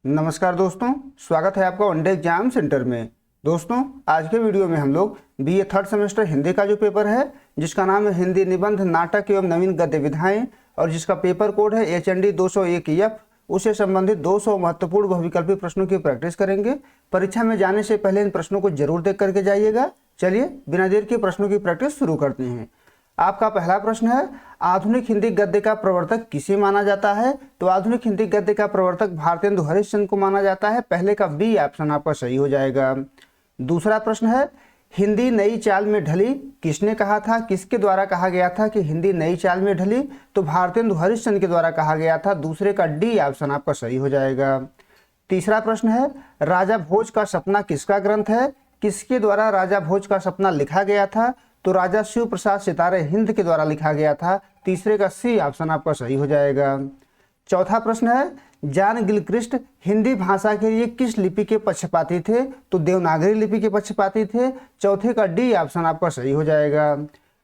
नमस्कार दोस्तों, स्वागत है आपका वनडे एग्जाम सेंटर में। दोस्तों, आज के वीडियो में हम लोग बीए थर्ड सेमेस्टर हिंदी का जो पेपर है, जिसका नाम है हिंदी निबंध नाटक एवं नवीन गद्य विधाएं, और जिसका पेपर कोड है HND 201F, उससे संबंधित 200 महत्वपूर्ण बहुविकल्पी प्रश्नों की प्रैक्टिस करेंगे। परीक्षा में जाने से पहले इन प्रश्नों को जरूर देख करके जाइएगा। चलिए बिना देर के प्रश्नों की प्रैक्टिस शुरू करते हैं। आपका पहला प्रश्न है, आधुनिक हिंदी गद्य का प्रवर्तक किसे माना जाता है? तो आधुनिक हिंदी गद्य का प्रवर्तक भारतेंदु हरिश्चंद्र को माना जाता है। पहले का बी ऑप्शन आपका सही हो जाएगा। दूसरा प्रश्न है, हिंदी नई चाल में ढली किसने कहा था? किसके द्वारा कहा गया था कि हिंदी नई चाल में ढली? तो भारतेंदु हरिश्चंद्र के द्वारा कहा गया था। दूसरे का डी ऑप्शन आपका सही हो जाएगा। तीसरा प्रश्न है, राजा भोज का सपना किसका ग्रंथ है? किसके द्वारा राजा भोज का सपना लिखा गया था? तो राजा शिव प्रसाद सितारे हिंद के द्वारा लिखा गया था। तीसरे का सी ऑप्शन आपका सही हो जाएगा। चौथा प्रश्न है, जॉन गिलक्रिस्ट हिंदी भाषा के लिए किस लिपि के पक्षपाती थे? तो देवनागरी लिपि के पक्षपाती थे। चौथे का डी ऑप्शन आपका सही हो जाएगा।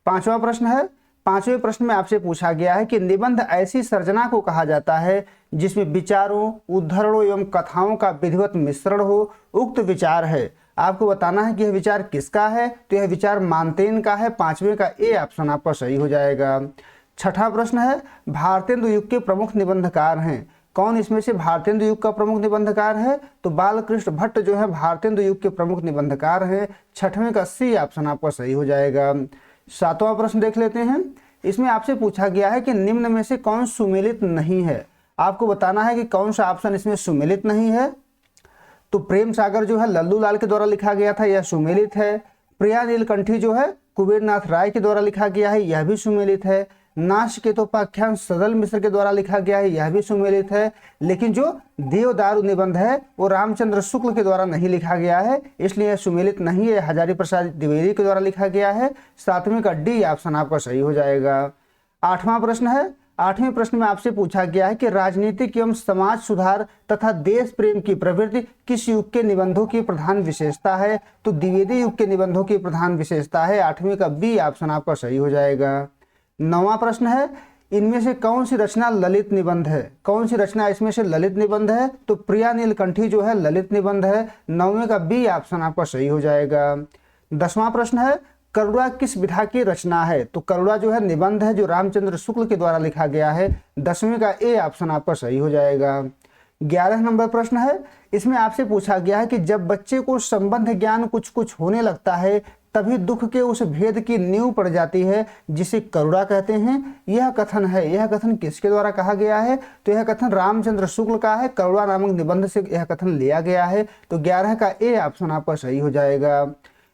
पांचवा प्रश्न है, पांचवें प्रश्न में आपसे पूछा गया है कि निबंध ऐसी सर्जना को कहा जाता है जिसमें विचारों, उद्धरणों एवं कथाओं का विधिवत मिश्रण हो। उक्त विचार है, आपको बताना है कि यह विचार किसका है? तो यह विचार मानतेन का है। पांचवें का ए ऑप्शन आपका सही हो जाएगा। छठा प्रश्न है, भारतेंदु युग के प्रमुख निबंधकार हैं। कौन इसमें से भारतेंदु युग का प्रमुख निबंधकार है? तो बालकृष्ण भट्ट जो है भारतेंदु युग के प्रमुख निबंधकार हैं। छठवें का सी ऑप्शन आपका सही हो जाएगा। सातवां प्रश्न देख लेते हैं। इसमें आपसे पूछा गया है कि निम्न में से कौन सुमेलित नहीं है? आपको बताना है कि कौन सा ऑप्शन इसमें सुमेलित नहीं है। तो प्रेम सागर जो है लल्लू लाल के द्वारा लिखा गया था, यह सुमेलित है। प्रिया नीलकंठी जो है कुबेरनाथ राय के द्वारा लिखा गया है, यह भी सुमेलित है। नाशकेतोपाख्यान सदल मिश्र के द्वारा लिखा गया है, यह भी सुमेलित है। लेकिन जो देवदारू निबंध है वो रामचंद्र शुक्ल के द्वारा नहीं लिखा गया है, इसलिए यह सुमेलित नहीं है। हजारी प्रसाद द्विवेदी के द्वारा लिखा गया है। सातवें का डी ऑप्शन आपका सही हो जाएगा। आठवां प्रश्न है, आठवें प्रश्न में आपसे पूछा गया है कि राजनीतिक एवं समाज सुधार तथा देश प्रेम की प्रवृत्ति किस युग के निबंधों की प्रधान विशेषता है? तो द्विवेदी युग के निबंधों की प्रधान विशेषता है। आठवें का बी ऑप्शन आपका सही हो जाएगा। नौवां प्रश्न है, इनमें से कौन सी रचना ललित निबंध है? कौन सी रचना इसमें से ललित निबंध है? तो प्रिया नीलकंठी जो है ललित निबंध है। नौवें का बी ऑप्शन आपका सही हो जाएगा। 10वां प्रश्न है, करुणा किस विधा की रचना है? तो करुणा जो है निबंध है जो रामचंद्र शुक्ल के द्वारा लिखा गया है। 10वें का ए ऑप्शन आपका सही हो जाएगा। 11 नंबर प्रश्न है, इसमें आपसे पूछा गया है कि जब बच्चे को संबंध ज्ञान कुछ कुछ होने लगता है तभी दुख के उस भेद की नींव पड़ जाती है जिसे करुणा कहते हैं। यह कथन है, यह कथन किसके द्वारा कहा गया है? तो यह कथन रामचंद्र शुक्ल का है। करुणा नामक निबंध से यह कथन लिया गया है। तो 11 का ए ऑप्शन आपका सही हो जाएगा।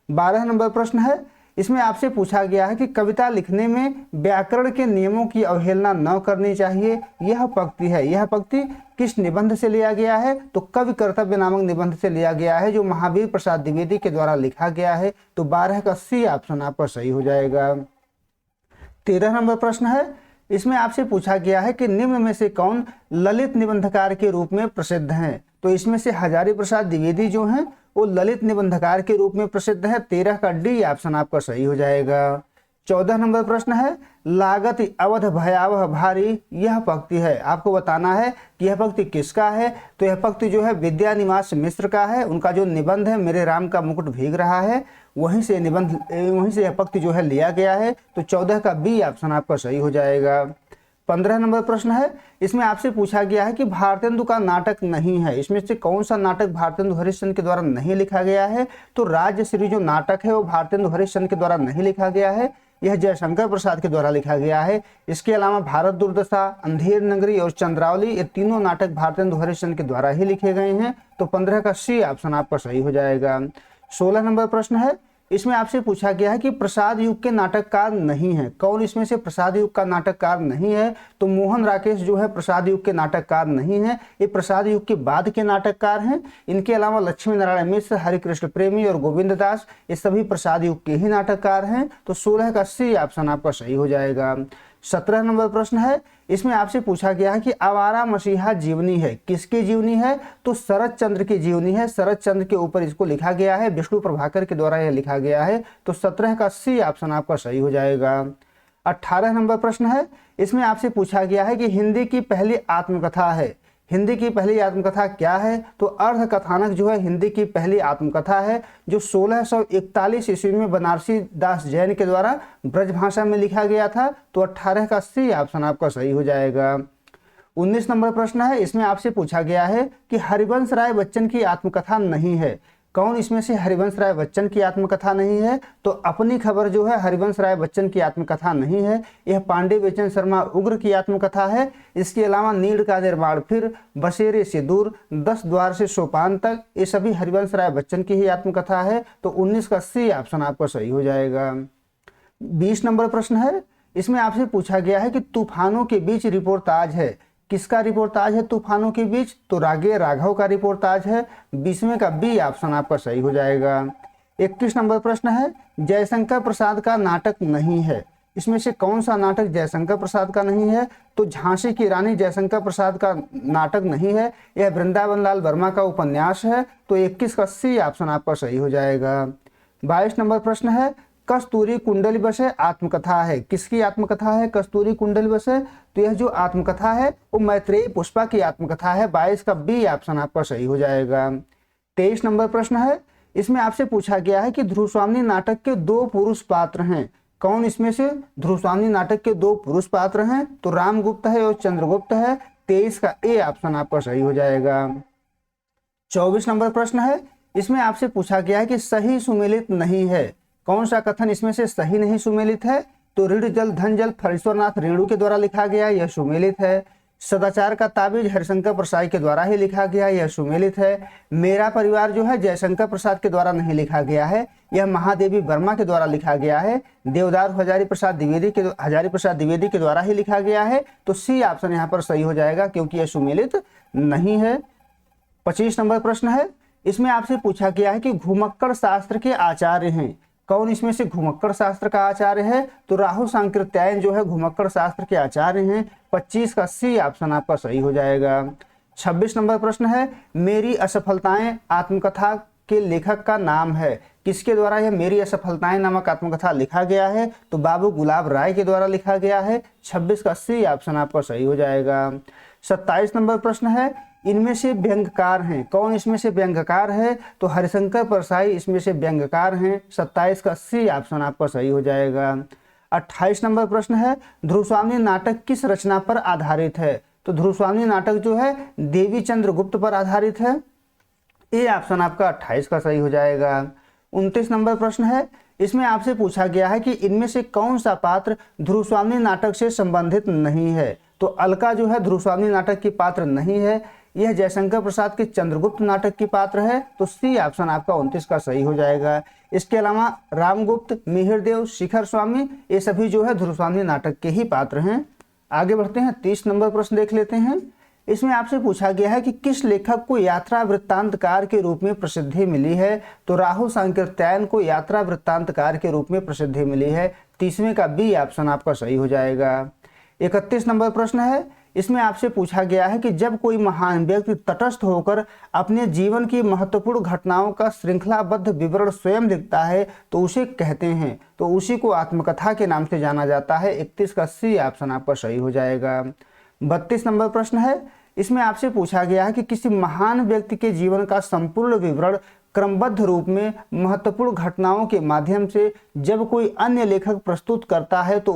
12 नंबर प्रश्न है, इसमें आपसे पूछा गया है कि कविता लिखने में व्याकरण के नियमों की अवहेलना न करनी चाहिए। यह पंक्ति है, यह पंक्ति किस निबंध से लिया गया है? तो कवि कर्तव्य नामक निबंध से लिया गया है जो महावीर प्रसाद द्विवेदी के द्वारा लिखा गया है। तो 12 का सी ऑप्शन आपका सही हो जाएगा। 13 नंबर प्रश्न है, इसमें आपसे पूछा गया है कि निम्न में से कौन ललित निबंधकार के रूप में प्रसिद्ध हैं? तो इसमें से हजारी प्रसाद द्विवेदी जो हैं वो ललित निबंधकार के रूप में प्रसिद्ध है। 13 का डी ऑप्शन आपका सही हो जाएगा। 14 नंबर प्रश्न है, लागत अवध भयावह भारी, यह पंक्ति है। आपको बताना है कि यह पंक्ति किसका है? तो यह पंक्ति जो है विद्यानिवास मिश्र का है। उनका जो निबंध है मेरे राम का मुकुट भीग रहा है, वहीं से यह पंक्ति जो है लिया गया है। तो 14 का बी ऑप्शन आपका सही हो जाएगा। 15 नंबर प्रश्न है, इसमें आपसे पूछा गया है कि भारतेंदु का नाटक नहीं है। इसमें से कौन सा नाटक भारतेंदु हरिश्चंद्र के द्वारा नहीं लिखा गया है? तो राजश्री जो नाटक है वो भारतेंदु हरिश्चंद्र के द्वारा नहीं लिखा गया है, यह जयशंकर प्रसाद के द्वारा लिखा गया है। इसके अलावा भारत दुर्दशा, अंधेर नगरी और चंद्रावली, ये तीनों नाटक भारतेंदु हरिश्चंद्र के द्वारा ही लिखे गए हैं। तो 15 का सी ऑप्शन आपका सही हो जाएगा। 16 नंबर प्रश्न है, इसमें आपसे पूछा गया है कि प्रसाद युग के नाटककार नहीं है। कौन इसमें से प्रसाद युग का नाटककार नहीं है? तो मोहन राकेश जो है प्रसाद युग के नाटककार नहीं है, ये प्रसाद युग के बाद के नाटककार हैं। इनके अलावा लक्ष्मी नारायण मिश्र, हरिकृष्ण प्रेमी और गोविंद दास, ये सभी प्रसाद युग के ही नाटककार हैं। तो 16 का सी ऑप्शन आपका सही हो जाएगा। 17 नंबर प्रश्न है, इसमें आपसे पूछा गया है कि आवारा मसीहा जीवनी है, किसकी जीवनी है? तो शरद चंद्र की जीवनी है। शरद चंद्र के ऊपर इसको लिखा गया है, विष्णु प्रभाकर के द्वारा यह लिखा गया है। तो 17 का सी ऑप्शन आपका सही हो जाएगा। 18 नंबर प्रश्न है, इसमें आपसे पूछा गया है कि हिंदी की पहली आत्मकथा है, हिंदी की पहली आत्मकथा क्या है? तो अर्ध कथानक जो है हिंदी की पहली आत्मकथा है, जो 1641 ईस्वी में बनारसी दास जैन के द्वारा ब्रजभाषा में लिखा गया था। तो 18 का सी ऑप्शन आपका सही हो जाएगा। 19 नंबर प्रश्न है, इसमें आपसे पूछा गया है कि हरिवंश राय बच्चन की आत्मकथा नहीं है। कौन इसमें से हरिवंश राय बच्चन की आत्मकथा नहीं है? तो अपनी खबर जो है हरिवंश राय बच्चन की आत्मकथा नहीं है, यह पांडे बेचन शर्मा उग्र की आत्मकथा है। इसके अलावा नीड़ का निर्माण फिर, बसेरे से दूर, 10 द्वार से सोपान तक, ये सभी हरिवंश राय बच्चन की ही आत्मकथा है। तो 19 का सी ऑप्शन आपका सही हो जाएगा। 20 नंबर प्रश्न है, इसमें आपसे पूछा गया है कि तूफानों के बीच रिपोर्टाज है। किसका रिपोर्टाज है तूफानों के बीच? तो रागे राघव का रिपोर्टाज है। 20वें का बी ऑप्शन आपका सही हो जाएगा। 21 नंबर प्रश्न है, जयशंकर प्रसाद का नाटक नहीं है। इसमें से कौन सा नाटक जयशंकर प्रसाद का नहीं है? तो झांसी की रानी जयशंकर प्रसाद का नाटक नहीं है, यह वृंदावन लाल वर्मा का उपन्यास है। तो 21 का सी ऑप्शन आपका सही हो जाएगा। 22 नंबर प्रश्न है, कस्तूरी कुंडली बसे आत्मकथा है। किसकी आत्मकथा है कस्तूरी कुंडली बसे? तो यह जो आत्मकथा है वो मैत्रेयी पुष्पा की आत्मकथा है। 22 का बी ऑप्शन आपका सही हो जाएगा। 23 नंबर प्रश्न है, इसमें आपसे पूछा गया है कि ध्रुवस्वामिनी नाटक के 2 पुरुष पात्र हैं। कौन इसमें से ध्रुवस्वामिनी नाटक के 2 पुरुष पात्र हैं? तो रामगुप्त है और चंद्रगुप्त है। 23 का ए ऑप्शन आपका सही हो जाएगा। 24 नंबर प्रश्न है, इसमें आपसे पूछा गया है कि सही सुमेलित नहीं है। कौन सा कथन इसमें से सही नहीं सुमेलित है? तो ऋण जल धन जल फलेश्वरनाथ रेणु के द्वारा लिखा गया, यह सुमेलित है। सदाचार का ताबीज हरिशंकर प्रसाद के द्वारा ही लिखा गया, यह सुमेलित है। मेरा परिवार जो है जयशंकर प्रसाद के द्वारा नहीं लिखा गया है, यह महादेवी वर्मा के द्वारा लिखा गया है। देवदार हजारी प्रसाद द्विवेदी के द्वारा ही लिखा गया है। तो सी ऑप्शन यहाँ पर सही हो जाएगा, क्योंकि यह सुमेलित नहीं है। 25 नंबर प्रश्न है, इसमें आपसे पूछा गया है कि घुमक्कड़ शास्त्र के आचार्य हैं। कौन इसमें से घुमक्कड़ शास्त्र का आचार्य है? तो राहु सांकृत्यायन जो है घुमक्कड़ शास्त्र के आचार्य हैं। 25 का सी ऑप्शन आपका सही हो जाएगा। 26 नंबर प्रश्न है, मेरी असफलताएं आत्मकथा के लेखक का नाम है। किसके द्वारा यह मेरी असफलताएं नामक आत्मकथा लिखा गया है? तो बाबू गुलाब राय के द्वारा लिखा गया है। 26 का सी ऑप्शन आपका सही हो जाएगा। 27 नंबर प्रश्न है, इनमें से व्यंग्यकार हैं। कौन इसमें से व्यंग्यकार है? तो हरिशंकर परसाई इसमें से व्यंग्यकार हैं। 27 का सी ऑप्शन आपका सही हो जाएगा। 28 नंबर प्रश्न है, ध्रुवस्वामिनी नाटक किस रचना पर आधारित है? तो ध्रुवस्वामिनी नाटक जो है देवी चंद्रगुप्त पर आधारित है। ये ऑप्शन आपका 28 का सही हो जाएगा। 29 नंबर प्रश्न है, इसमें आपसे पूछा गया है कि इनमें से कौन सा पात्र ध्रुवस्वामिनी नाटक से संबंधित नहीं है? तो अलका जो है ध्रुवस्वामिनी नाटक की पात्र नहीं है, यह जयशंकर प्रसाद के चंद्रगुप्त नाटक की पात्र है। तो सी ऑप्शन आपका 29 का सही हो जाएगा। इसके अलावा रामगुप्त, मिहिरदेव, शिखर स्वामी, ये सभी जो है ध्रुवस्वामिनी नाटक के ही पात्र हैं। आगे बढ़ते हैं, 30 नंबर प्रश्न देख लेते हैं। इसमें आपसे पूछा गया है कि किस लेखक को यात्रा वृत्तांतकार के रूप में प्रसिद्धि मिली है? तो राहु सांकृत्यायन को यात्रा वृत्तांतकार के रूप में प्रसिद्धि मिली है। 30वें का बी ऑप्शन आपका सही हो जाएगा। 31 नंबर प्रश्न है, इसमें आपसे पूछा गया है कि जब कोई महान व्यक्ति तटस्थ होकर अपने जीवन की महत्वपूर्ण घटनाओं का श्रृंखलाबद्ध विवरण स्वयं लिखता है तो उसे कहते हैं, तो उसी को आत्मकथा के नाम से जाना जाता है। 31 का सी ऑप्शन आपका सही हो जाएगा। 32 नंबर प्रश्न है, इसमें आपसे पूछा गया है कि किसी महान व्यक्ति के जीवन का संपूर्ण विवरण क्रमबद्ध रूप में महत्वपूर्ण घटनाओं के माध्यम से जब कोई अन्य लेखक प्रस्तुत करता है तो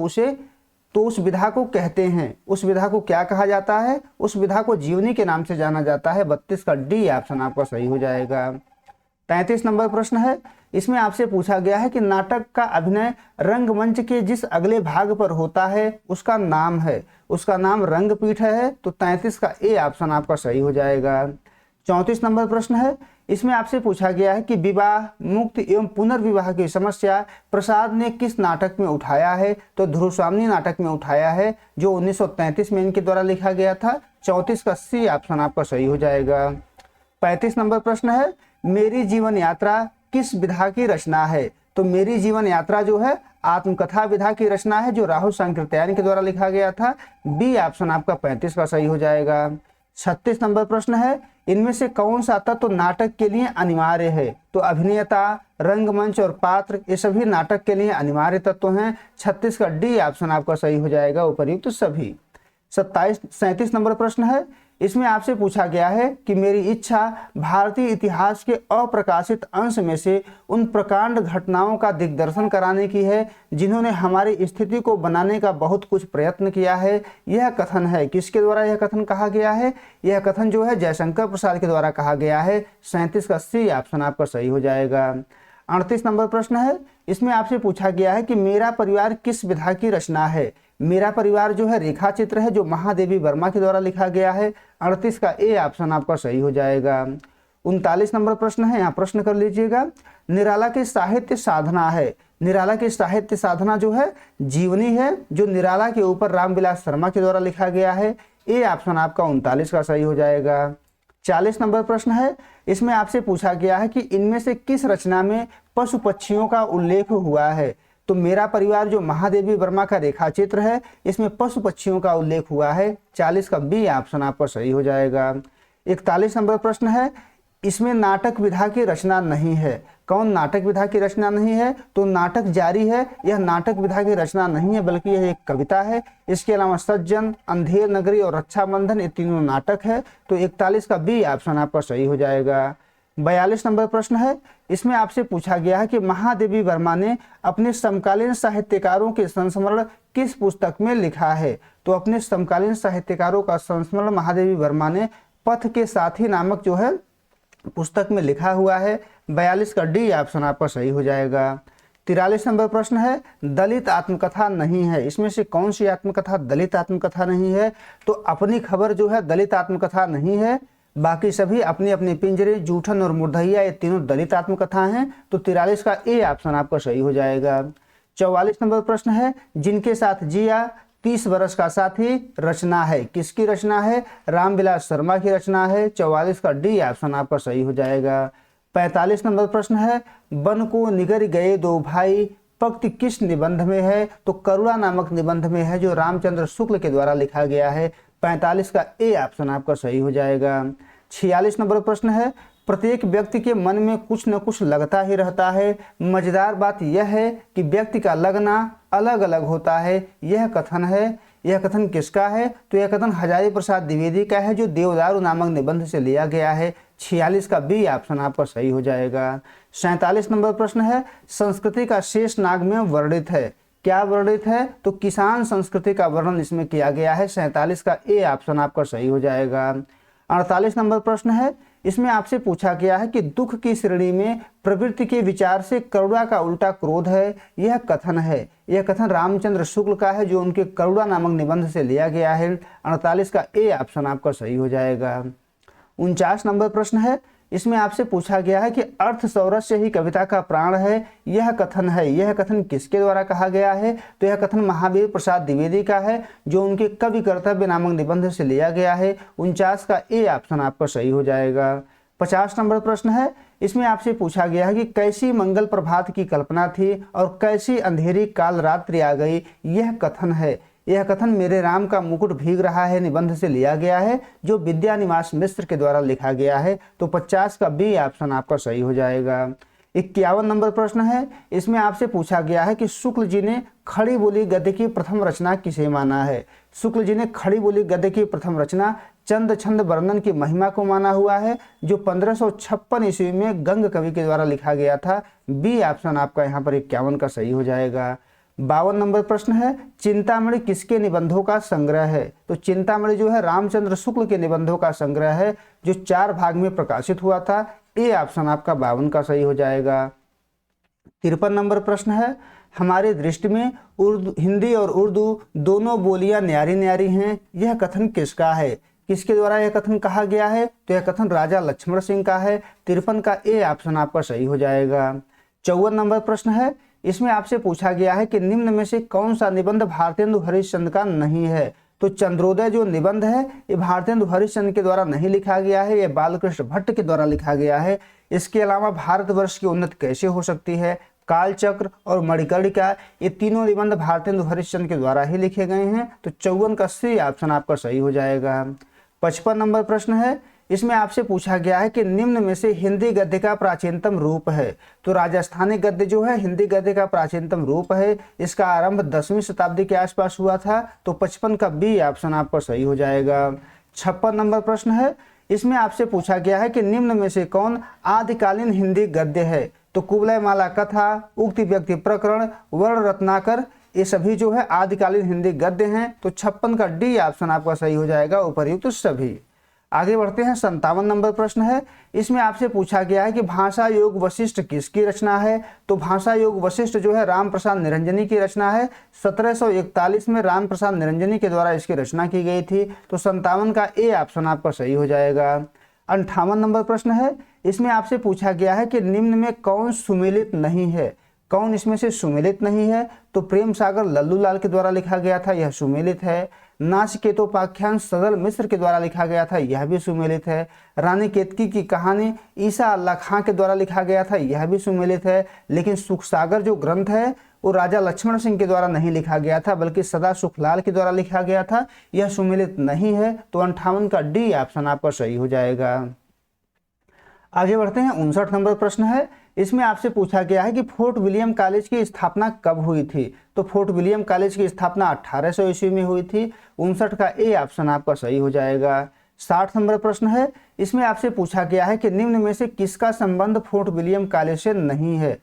उस विधा को कहते हैं। उस विधा को क्या कहा जाता है? उस विधा को जीवनी के नाम से जाना जाता है। 32 का डी ऑप्शन आपका सही हो जाएगा। 33 नंबर प्रश्न है, इसमें आपसे पूछा गया है कि नाटक का अभिनय रंगमंच के जिस अगले भाग पर होता है उसका नाम है, उसका नाम रंगपीठ है। तो 33 का ए ऑप्शन आपका सही हो जाएगा। 34 नंबर प्रश्न है, इसमें आपसे पूछा गया है कि विवाह, मुक्त एवं पुनर्विवाह की समस्या प्रसाद ने किस नाटक में उठाया है? तो ध्रुवस्वामिनी नाटक में उठाया है, जो 1933 में इनके द्वारा लिखा गया था। 34 का सी ऑप्शन आपका सही हो जाएगा। 35 नंबर प्रश्न है, मेरी जीवन यात्रा किस विधा की रचना है? तो मेरी जीवन यात्रा जो है आत्मकथा विधा की रचना है, जो राहु सांकृत्यायन के द्वारा लिखा गया था। बी ऑप्शन आपका 35 का सही हो जाएगा। 36 नंबर प्रश्न है, इनमें से कौन सा तत्व नाटक के लिए अनिवार्य है? तो अभिनेता, रंगमंच और पात्र, ये सभी नाटक के लिए अनिवार्य तत्व हैं। 36 का डी ऑप्शन आपका सही हो जाएगा, उपर्युक्त सभी। 37 नंबर प्रश्न है, इसमें आपसे पूछा गया है कि मेरी इच्छा भारतीय इतिहास के अप्रकाशित अंश में से उन प्रकांड घटनाओं का दिग्दर्शन कराने की है जिन्होंने हमारी स्थिति को बनाने का बहुत कुछ प्रयत्न किया है। यह कथन है, किसके द्वारा यह कथन कहा गया है? यह कथन जो है जयशंकर प्रसाद के द्वारा कहा गया है। 37 का सी ऑप्शन आपका सही हो जाएगा। 38 नंबर प्रश्न है, इसमें आपसे पूछा गया है कि मेरा परिवार किस विधा की रचना है? मेरा परिवार जो है रेखा चित्र है जो महादेवी वर्मा के द्वारा लिखा गया है। 38 का ए ऑप्शन आपका सही हो जाएगा। 39 नंबर प्रश्न है, यहाँ प्रश्न कर लीजिएगा। निराला की साहित्य साधना है। निराला की साहित्य साधना जो है जीवनी है जो निराला के ऊपर रामविलास शर्मा के द्वारा लिखा गया है। ए ऑप्शन आपका 39 का सही हो जाएगा। 40 नंबर प्रश्न है, इसमें आपसे पूछा गया है कि इनमें से किस रचना में पशु पक्षियों का उल्लेख हुआ है? तो मेरा परिवार जो महादेवी वर्मा का रेखा चित्र है इसमें पशु पक्षियों का उल्लेख हुआ है। 40 का बी ऑप्शन आपका सही हो जाएगा। 41 नंबर प्रश्न है, इसमें नाटक विधा की रचना नहीं है। कौन नाटक विधा की रचना नहीं है? तो नाटक जारी है, यह नाटक विधा की रचना नहीं है बल्कि यह एक कविता है। इसके अलावा सज्जन, अंधेर नगरी और रक्षाबंधन ये तीनों नाटक है। तो 41 का बी ऑप्शन आपका सही हो जाएगा। 42 नंबर प्रश्न है, इसमें आपसे पूछा गया है कि महादेवी वर्मा ने अपने समकालीन साहित्यकारों के संस्मरण किस पुस्तक में लिखा है? तो अपने समकालीन साहित्यकारों का संस्मरण महादेवी वर्मा ने पथ के साथी नामक जो है पुस्तक में लिखा हुआ है। 42 का डी ऑप्शन आपका सही हो जाएगा। 43 नंबर प्रश्न है, दलित आत्मकथा नहीं है। इसमें से कौन सी आत्मकथा दलित आत्मकथा नहीं है? तो अपनी खबर जो है दलित आत्मकथा नहीं है, बाकी सभी अपनी अपनी पिंजरे, जूठन और मुर्दहिया ये तीनों दलित आत्मकथा हैं। तो 43 का ए ऑप्शन आपका सही हो जाएगा। 44 नंबर प्रश्न है, जिनके साथ जिया 30 वर्ष का साथी रचना है। किसकी रचना है? रामविलास शर्मा की रचना है। 44 का डी ऑप्शन आपका सही हो जाएगा। 45 नंबर प्रश्न है, वन को निगर गए दो भाई पंक्ति किस निबंध में है? तो करुणा नामक निबंध में है जो रामचंद्र शुक्ल के द्वारा लिखा गया है। 45 का ए ऑप्शन आपका सही हो जाएगा। 46 नंबर प्रश्न है, प्रत्येक व्यक्ति के मन में कुछ न कुछ लगता ही रहता है। मजेदार बात यह है कि व्यक्ति का लगना अलग अलग होता है। यह कथन है, यह कथन किसका है? तो यह कथन हजारी प्रसाद द्विवेदी का है जो देवदारू नामक निबंध से लिया गया है। 46 का बी ऑप्शन आपका सही हो जाएगा। 47 नंबर प्रश्न है, संस्कृति का शेष नाग में वर्णित है। क्या वर्णित है? तो किसान संस्कृति का वर्णन इसमें किया गया है। 47 का ए ऑप्शन आपका सही हो जाएगा। 48 नंबर प्रश्न है, इसमें आपसे पूछा गया है कि दुख की श्रेणी में प्रवृत्ति के विचार से करुणा का उल्टा क्रोध है। यह कथन है, यह कथन रामचंद्र शुक्ल का है जो उनके करुणा नामक निबंध से लिया गया है। 48 का ए ऑप्शन आपका सही हो जाएगा। 49 नंबर प्रश्न है, इसमें आपसे पूछा गया है कि अर्थ सौरस्य ही कविता का प्राण है। यह कथन है, यह कथन किसके द्वारा कहा गया है? तो यह कथन महावीर प्रसाद द्विवेदी का है जो उनके कवि कर्तव्य नामक निबंध से लिया गया है। 49 का ए ऑप्शन आपका सही हो जाएगा। 50 नंबर प्रश्न है, इसमें आपसे पूछा गया है कि कैसी मंगल प्रभात की कल्पना थी और कैसी अंधेरी काल रात्रि आ गई। यह कथन है, यह कथन मेरे राम का मुकुट भीग रहा है निबंध से लिया गया है जो विद्यानिवास मिश्र के द्वारा लिखा गया है। तो 50 का बी ऑप्शन आपका सही हो जाएगा। 51 नंबर प्रश्न है, इसमें आपसे पूछा गया है कि शुक्ल जी ने खड़ी बोली गद्य की प्रथम रचना किसे माना है? शुक्ल जी ने खड़ी बोली गद्य की प्रथम रचना चंद छंद वर्णन की महिमा को माना हुआ है जो 1556 ईस्वी में गंग कवि के द्वारा लिखा गया था। बी ऑप्शन आपका यहाँ पर 51 का सही हो जाएगा। 52 नंबर प्रश्न है, चिंतामणि किसके निबंधों का संग्रह है? तो चिंतामणि जो है रामचंद्र शुक्ल के निबंधों का संग्रह है जो 4 भाग में प्रकाशित हुआ था। ए ऑप्शन आपका 52 का सही हो जाएगा। 53 नंबर प्रश्न है, हमारी दृष्टि में हिंदी और उर्दू दोनों बोलियां न्यारी न्यारी हैं। यह कथन किसका है? किसके द्वारा यह कथन कहा गया है? तो यह कथन राजा लक्ष्मण सिंह का है। 53 का ए ऑप्शन आपका सही हो जाएगा। 54 नंबर प्रश्न है, इसमें आपसे पूछा गया है कि निम्न में से कौन सा निबंध भारतेंदु हरिश्चंद्र का नहीं है? तो चंद्रोदय जो निबंध है ये भारतेंदु हरिश्चंद्र के द्वारा नहीं लिखा गया है, यह बालकृष्ण भट्ट के द्वारा लिखा गया है। इसके अलावा भारतवर्ष की उन्नति कैसे हो सकती है, कालचक्र और मणिकर्णिका ये तीनों निबंध भारतेंदु हरिश्चंद्र के द्वारा ही लिखे गए हैं। तो 54 का सी ऑप्शन आपका सही हो जाएगा। 55 नंबर प्रश्न है, इसमें आपसे पूछा गया है कि निम्न में से हिंदी गद्य का प्राचीनतम रूप है। तो राजस्थानी गद्य जो है हिंदी गद्य का प्राचीनतम रूप है। इसका आरंभ 10वीं शताब्दी के आसपास हुआ था। तो 55 का बी ऑप्शन आपका सही हो जाएगा। 56 नंबर प्रश्न है, इसमें आपसे पूछा गया है कि निम्न में से कौन आदिकालीन हिंदी गद्य है? तो कुवलय माला कथा, उक्ति व्यक्ति प्रकरण, वर्ण रत्नाकर, ये सभी जो है आदिकालीन हिंदी गद्य हैं। तो 56 का डी ऑप्शन आपका सही हो जाएगा, उपर्युक्त सभी। आगे बढ़ते हैं, 57 नंबर प्रश्न है, इसमें आपसे पूछा गया है कि भाषा योग वशिष्ठ किसकी रचना है? तो भाषा योग वशिष्ठ जो है राम प्रसाद निरंजनी की रचना है। 1741 में राम प्रसाद निरंजनी के द्वारा इसकी रचना की गई थी। तो 57 का ए ऑप्शन आपका सही हो जाएगा। 58 नंबर प्रश्न है, इसमें आपसे पूछा गया है कि निम्न में कौन सुमेलित नहीं है? कौन इसमें से सुमेलित नहीं है? तो प्रेम सागर लल्लू लाल के द्वारा लिखा गया था, यह सुमेलित है। नाचिकेतोपाख्यान सदल मिश्र के द्वारा लिखा गया था, यह भी सुमेलित है। रानी केतकी की कहानी ईसा अल्लाह खां के द्वारा लिखा गया था, यह भी सुमेलित है। लेकिन सुखसागर जो ग्रंथ है वो राजा लक्ष्मण सिंह के द्वारा नहीं लिखा गया था, बल्कि सदा सुखलाल के द्वारा लिखा गया था, यह सुमेलित नहीं है। तो 58 का डी ऑप्शन आपका सही हो जाएगा। आगे बढ़ते हैं, 59 नंबर प्रश्न है, इसमें आपसे पूछा गया है कि फोर्ट विलियम कॉलेज की स्थापना कब हुई थी? तो फोर्ट विलियम कॉलेज की स्थापना 1800 ईस्वी में हुई थी। 59 का ए ऑप्शन आपका सही हो जाएगा। 60 नंबर प्रश्न है, इसमें आपसे पूछा गया है कि निम्न में से किसका संबंध फोर्ट विलियम कॉलेज से नहीं है?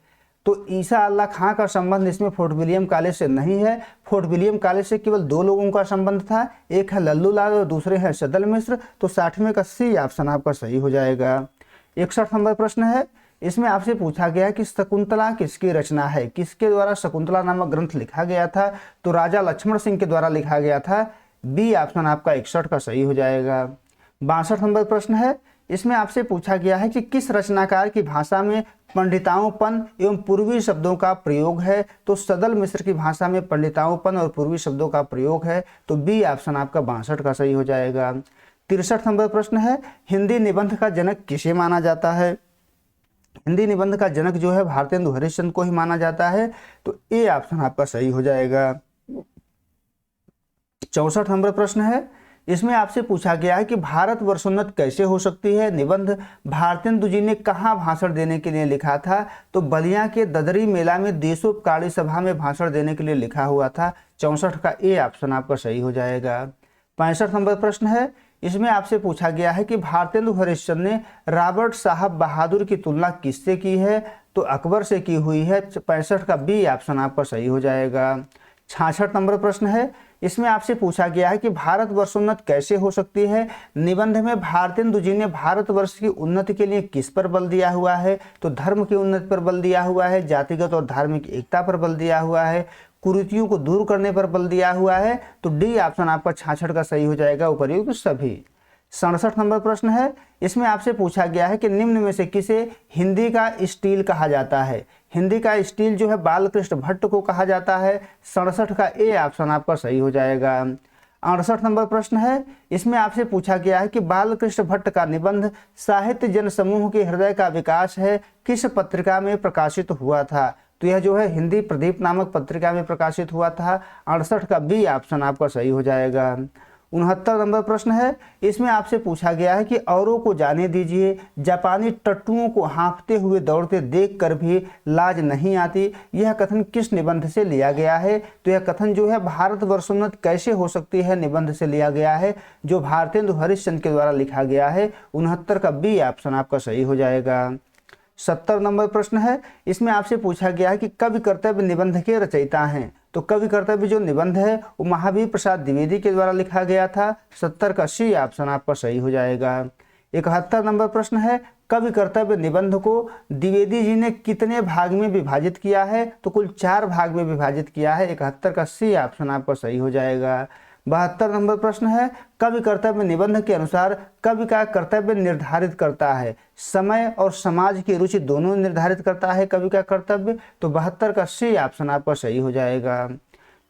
तो ईसा अल्लाह खां का संबंध इसमें फोर्ट विलियम कॉलेज से नहीं है। फोर्ट विलियम कॉलेज से केवल 2 लोगों का संबंध था, एक है लल्लू लाल और दूसरे हैं सदल मिश्र। तो 60वें का सी ऑप्शन आपका सही हो जाएगा। 61 नंबर प्रश्न है, इसमें आपसे पूछा गया है कि शकुंतला किसकी रचना है? किसके द्वारा शकुंतला नामक ग्रंथ लिखा गया था? तो राजा लक्ष्मण सिंह के द्वारा लिखा गया था, बी ऑप्शन आपका 61 का सही हो जाएगा। 62 नंबर प्रश्न है, इसमें आपसे पूछा गया है कि किस रचनाकार की भाषा में पंडिताओपन एवं पूर्वी शब्दों का प्रयोग है? तो सदल मिश्र की भाषा में पंडिताओपन और पूर्वी शब्दों का प्रयोग है। तो बी ऑप्शन आपका 62 का सही हो जाएगा। 63 नंबर प्रश्न है, हिंदी निबंध का जनक किसे माना जाता है? हिंदी निबंध का जनक जो है भारतेंदु हरिश्चंद्र को ही माना जाता है। तो ए ऑप्शन आपका सही हो जाएगा। 64 नंबर प्रश्न है, इसमें आपसे पूछा गया है कि भारत वर्षोन्नत कैसे हो सकती है? निबंध भारतेंदु जी ने कहाँ भाषण देने के लिए लिखा था? तो बलिया के ददरी मेला में देशोपकारी सभा में भाषण देने के लिए लिखा हुआ था। 64 का ए ऑप्शन आपका सही हो जाएगा। 65 नंबर प्रश्न है, इसमें आपसे पूछा गया है कि भारतेंदु हरिश्चंद्र ने रॉबर्ट साहब बहादुर की तुलना किससे की है? तो अकबर से की हुई है। 65 का बी ऑप्शन आपका सही हो जाएगा। 66 नंबर प्रश्न है, इसमें आपसे पूछा गया है कि भारत वर्षोन्नत कैसे हो सकती है? निबंध में भारतेंदु जी ने भारतवर्ष की उन्नति के लिए किस पर बल दिया हुआ है? तो धर्म की उन्नति पर बल दिया हुआ है, जातिगत और धार्मिक एकता पर बल दिया हुआ है, कुरीतियों को दूर करने पर बल दिया हुआ है। तो डी ऑप्शन आपका 66 का सही हो जाएगा, उपर्युक्त सभी। 67 नंबर प्रश्न है, इसमें आपसे पूछा गया है कि निम्न में से किसे हिंदी का स्टील कहा जाता है? हिंदी का स्टील जो है बालकृष्ण भट्ट को कहा जाता है। 67 का ए ऑप्शन आपका सही हो जाएगा। 68 नंबर प्रश्न है, इसमें आपसे पूछा गया है कि बालकृष्ण भट्ट का निबंध साहित्य जन समूह के हृदय का विकास है किस पत्रिका में प्रकाशित हुआ था? तो यह जो है हिंदी प्रदीप नामक पत्रिका में प्रकाशित हुआ था। 68 का बी ऑप्शन आपका सही हो जाएगा। 69 नंबर प्रश्न है, इसमें आपसे पूछा गया है कि औरों को जाने दीजिए, जापानी टट्टुओं को हाँफते हुए दौड़ते देखकर भी लाज नहीं आती, यह कथन किस निबंध से लिया गया है? तो यह कथन जो है भारत वर्षोन्नत कैसे हो सकती है निबंध से लिया गया है, जो भारतेंदु हरिश्चंद्र के द्वारा लिखा गया है। 69 का बी ऑप्शन आपका सही हो जाएगा। 70 नंबर प्रश्न है, इसमें आपसे पूछा गया है कि कवि कर्तव्य निबंध के रचयिता हैं? तो कवि कर्तव्य जो निबंध है वो महावीर प्रसाद द्विवेदी के द्वारा लिखा गया था। 70 का सी ऑप्शन आपका सही हो जाएगा। 71 नंबर प्रश्न है, कवि कर्तव्य निबंध को द्विवेदी जी ने कितने भाग में विभाजित किया है? तो कुल 4 भाग में विभाजित किया है। 71 का सी ऑप्शन आपका सही हो जाएगा। 72 नंबर प्रश्न है, कवि कर्तव्य निबंध के अनुसार कवि का कर्तव्य निर्धारित करता है, समय और समाज की रुचि दोनों निर्धारित करता है कवि का कर्तव्य। तो 72 का सी ऑप्शन आपका सही हो जाएगा।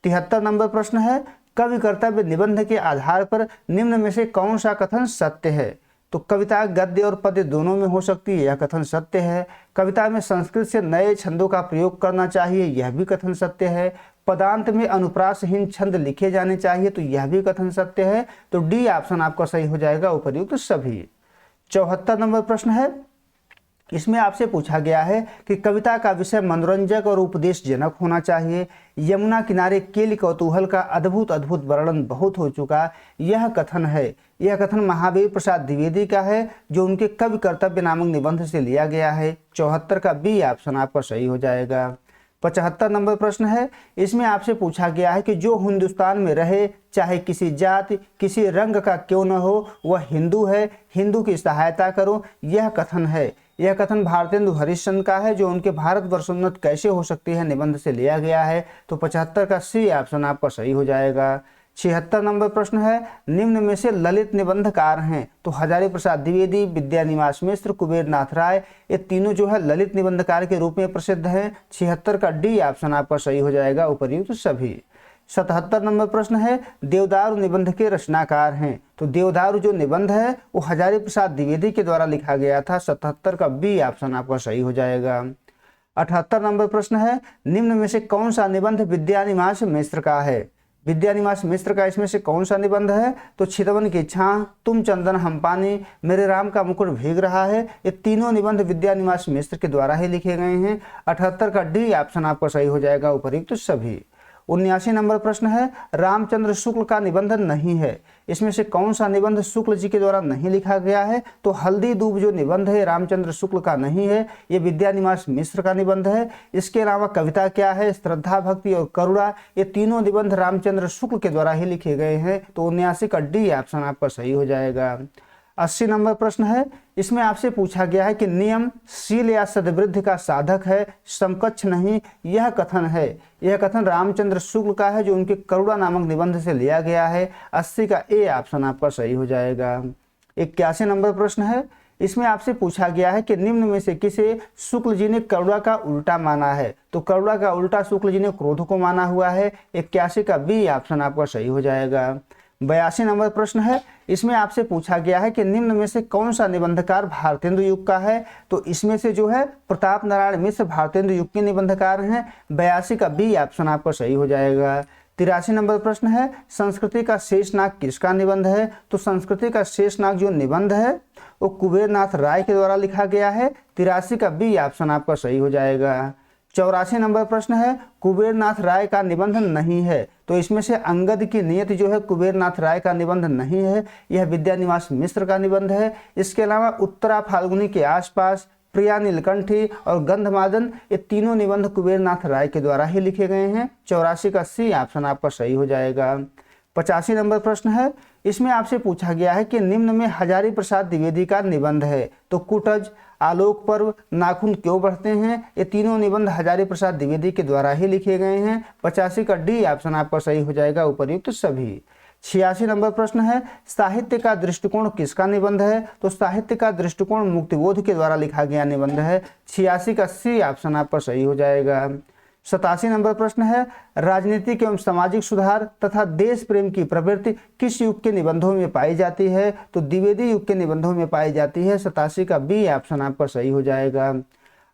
73 नंबर प्रश्न है, कवि कर्तव्य निबंध के आधार पर निम्न में से कौन सा कथन सत्य है? तो कविता गद्य और पद्य दोनों में हो सकती है, यह कथन सत्य है। कविता में संस्कृत से नए छंदों का प्रयोग करना चाहिए, यह भी कथन सत्य है। पदांत में अनुप्रासहीन छंद लिखे जाने चाहिए, तो यह भी कथन सत्य है। तो डी ऑप्शन आपका सही हो जाएगा, उपर्युक्त सभी। 74 नंबर प्रश्न है, इसमें आपसे पूछा गया है कि कविता का विषय मनोरंजक और उपदेशजनक होना चाहिए। यमुना किनारे केली कौतूहल का अद्भुत अद्भुत वर्णन बहुत हो चुका। यह कथन है, यह कथन महावीर प्रसाद द्विवेदी का है, जो उनके कवि कर्तव्य नामक निबंध से लिया गया है। 74 का बी ऑप्शन आपका सही हो जाएगा। 75 नंबर प्रश्न है, इसमें आपसे पूछा गया है कि जो हिंदुस्तान में रहे, चाहे किसी जाति किसी रंग का क्यों न हो, वह हिंदू है, हिंदू की सहायता करो। यह कथन है, यह कथन भारतेंदु हरिश्चंद्र का है, जो उनके भारत वर्षोन्नत कैसे हो सकती है निबंध से लिया गया है। तो 75 का सी ऑप्शन आपका सही हो जाएगा। 76 नंबर प्रश्न है, निम्न में से ललित निबंधकार हैं। तो हजारी प्रसाद द्विवेदी, विद्यानिवास मिश्र, कुबेर नाथ राय, ये तीनों जो है ललित निबंधकार के रूप में प्रसिद्ध हैं। 76 का डी ऑप्शन आपका सही हो जाएगा, उपर्युक्त सभी। 77 नंबर प्रश्न है, देवदारू निबंध के रचनाकार हैं। तो देवदारू जो निबंध है वो हजारी प्रसाद द्विवेदी के द्वारा लिखा गया था। 77 का बी ऑप्शन आपका सही हो जाएगा। 78 नंबर प्रश्न है, निम्न में से कौन सा निबंध विद्यानिवास मिश्र का है। विद्यानिवास मिश्र का इसमें से कौन सा निबंध है। तो चितवन की छां, तुम चंदन हम पानी, मेरे राम का मुकुट भीग रहा है, ये तीनों निबंध विद्यानिवास मिश्र के द्वारा ही लिखे गए हैं। 78 का डी ऑप्शन आपका सही हो जाएगा, उपर्युक्त सभी। 79 नंबर प्रश्न है, रामचंद्र शुक्ल का निबंध नहीं है। इसमें से कौन सा निबंध शुक्ल जी के द्वारा नहीं लिखा गया है। तो हल्दी दूब जो निबंध है रामचंद्र शुक्ल का नहीं है, ये विद्यानिवास मिश्र का निबंध है। इसके अलावा कविता क्या है, श्रद्धा भक्ति और करुणा, ये तीनों निबंध रामचंद्र शुक्ल के द्वारा ही लिखे गए हैं। तो 79 का डी ऑप्शन आपका सही हो जाएगा। 80 नंबर प्रश्न है, इसमें आपसे पूछा गया है कि नियम शील या सद्वृद्धि का साधक है, समकक्ष नहीं। यह कथन है, यह कथन रामचंद्र शुक्ल का है, जो उनके करुणा नामक निबंध से लिया गया है। 80 का ए ऑप्शन आपका सही हो जाएगा। 81 नंबर प्रश्न है, इसमें आपसे पूछा गया है कि निम्न में से किसे शुक्ल जी ने करुणा का उल्टा माना है। तो करुणा का उल्टा शुक्ल जी ने क्रोध को माना हुआ है। 81 का बी ऑप्शन आपका सही हो जाएगा। 82 नंबर प्रश्न है, इसमें आपसे पूछा गया है कि निम्न में से कौन सा निबंधकार भारतेंदु युग का है। तो इसमें से जो है प्रताप नारायण मिश्र भारतेंदु युग के निबंधकार हैं। 82 का बी ऑप्शन आपका सही हो जाएगा। 83 नंबर प्रश्न है, संस्कृति का शेषनाग किसका निबंध है। तो संस्कृति का शेषनाग जो निबंध है वो कुबेर नाथ राय के द्वारा लिखा गया है। 83 का बी ऑप्शन आपका सही हो जाएगा। 84 नंबर प्रश्न है, कुबेर नाथ राय का निबंध नहीं है। तो इसमें से अंगद की नियति जो है कुबेर नाथ राय का निबंध नहीं है, यह विद्यानिवास मिश्र का निबंध है। इसके अलावा उत्तरा फाल्गुनी के आसपास, प्रिया नीलकंठी और गंधमादन, ये तीनों निबंध कुबेर नाथ राय के द्वारा ही लिखे गए हैं। 84 का सी ऑप्शन आपका सही हो जाएगा। 85 नंबर प्रश्न है, इसमें आपसे पूछा गया है कि निम्न में हजारी प्रसाद द्विवेदी का निबंध है। तो कुटज, आलोक पर्व, नाखून क्यों बढ़ते हैं, ये तीनों निबंध हजारी प्रसाद द्विवेदी के द्वारा ही लिखे गए हैं। 85 का डी ऑप्शन आपका सही हो जाएगा, उपर्युक्त सभी। 86 नंबर प्रश्न है, साहित्य का दृष्टिकोण किसका निबंध है। तो साहित्य का दृष्टिकोण मुक्तिबोध के द्वारा लिखा गया निबंध है। 86 का सी ऑप्शन आपका सही हो जाएगा। 87 नंबर प्रश्न है, राजनीतिक एवं सामाजिक सुधार तथा देश प्रेम की प्रवृत्ति किस युग के निबंधों में पाई जाती है। तो द्विवेदी युग के निबंधों में पाई जाती है। 87 का बी ऑप्शन आपका सही हो जाएगा।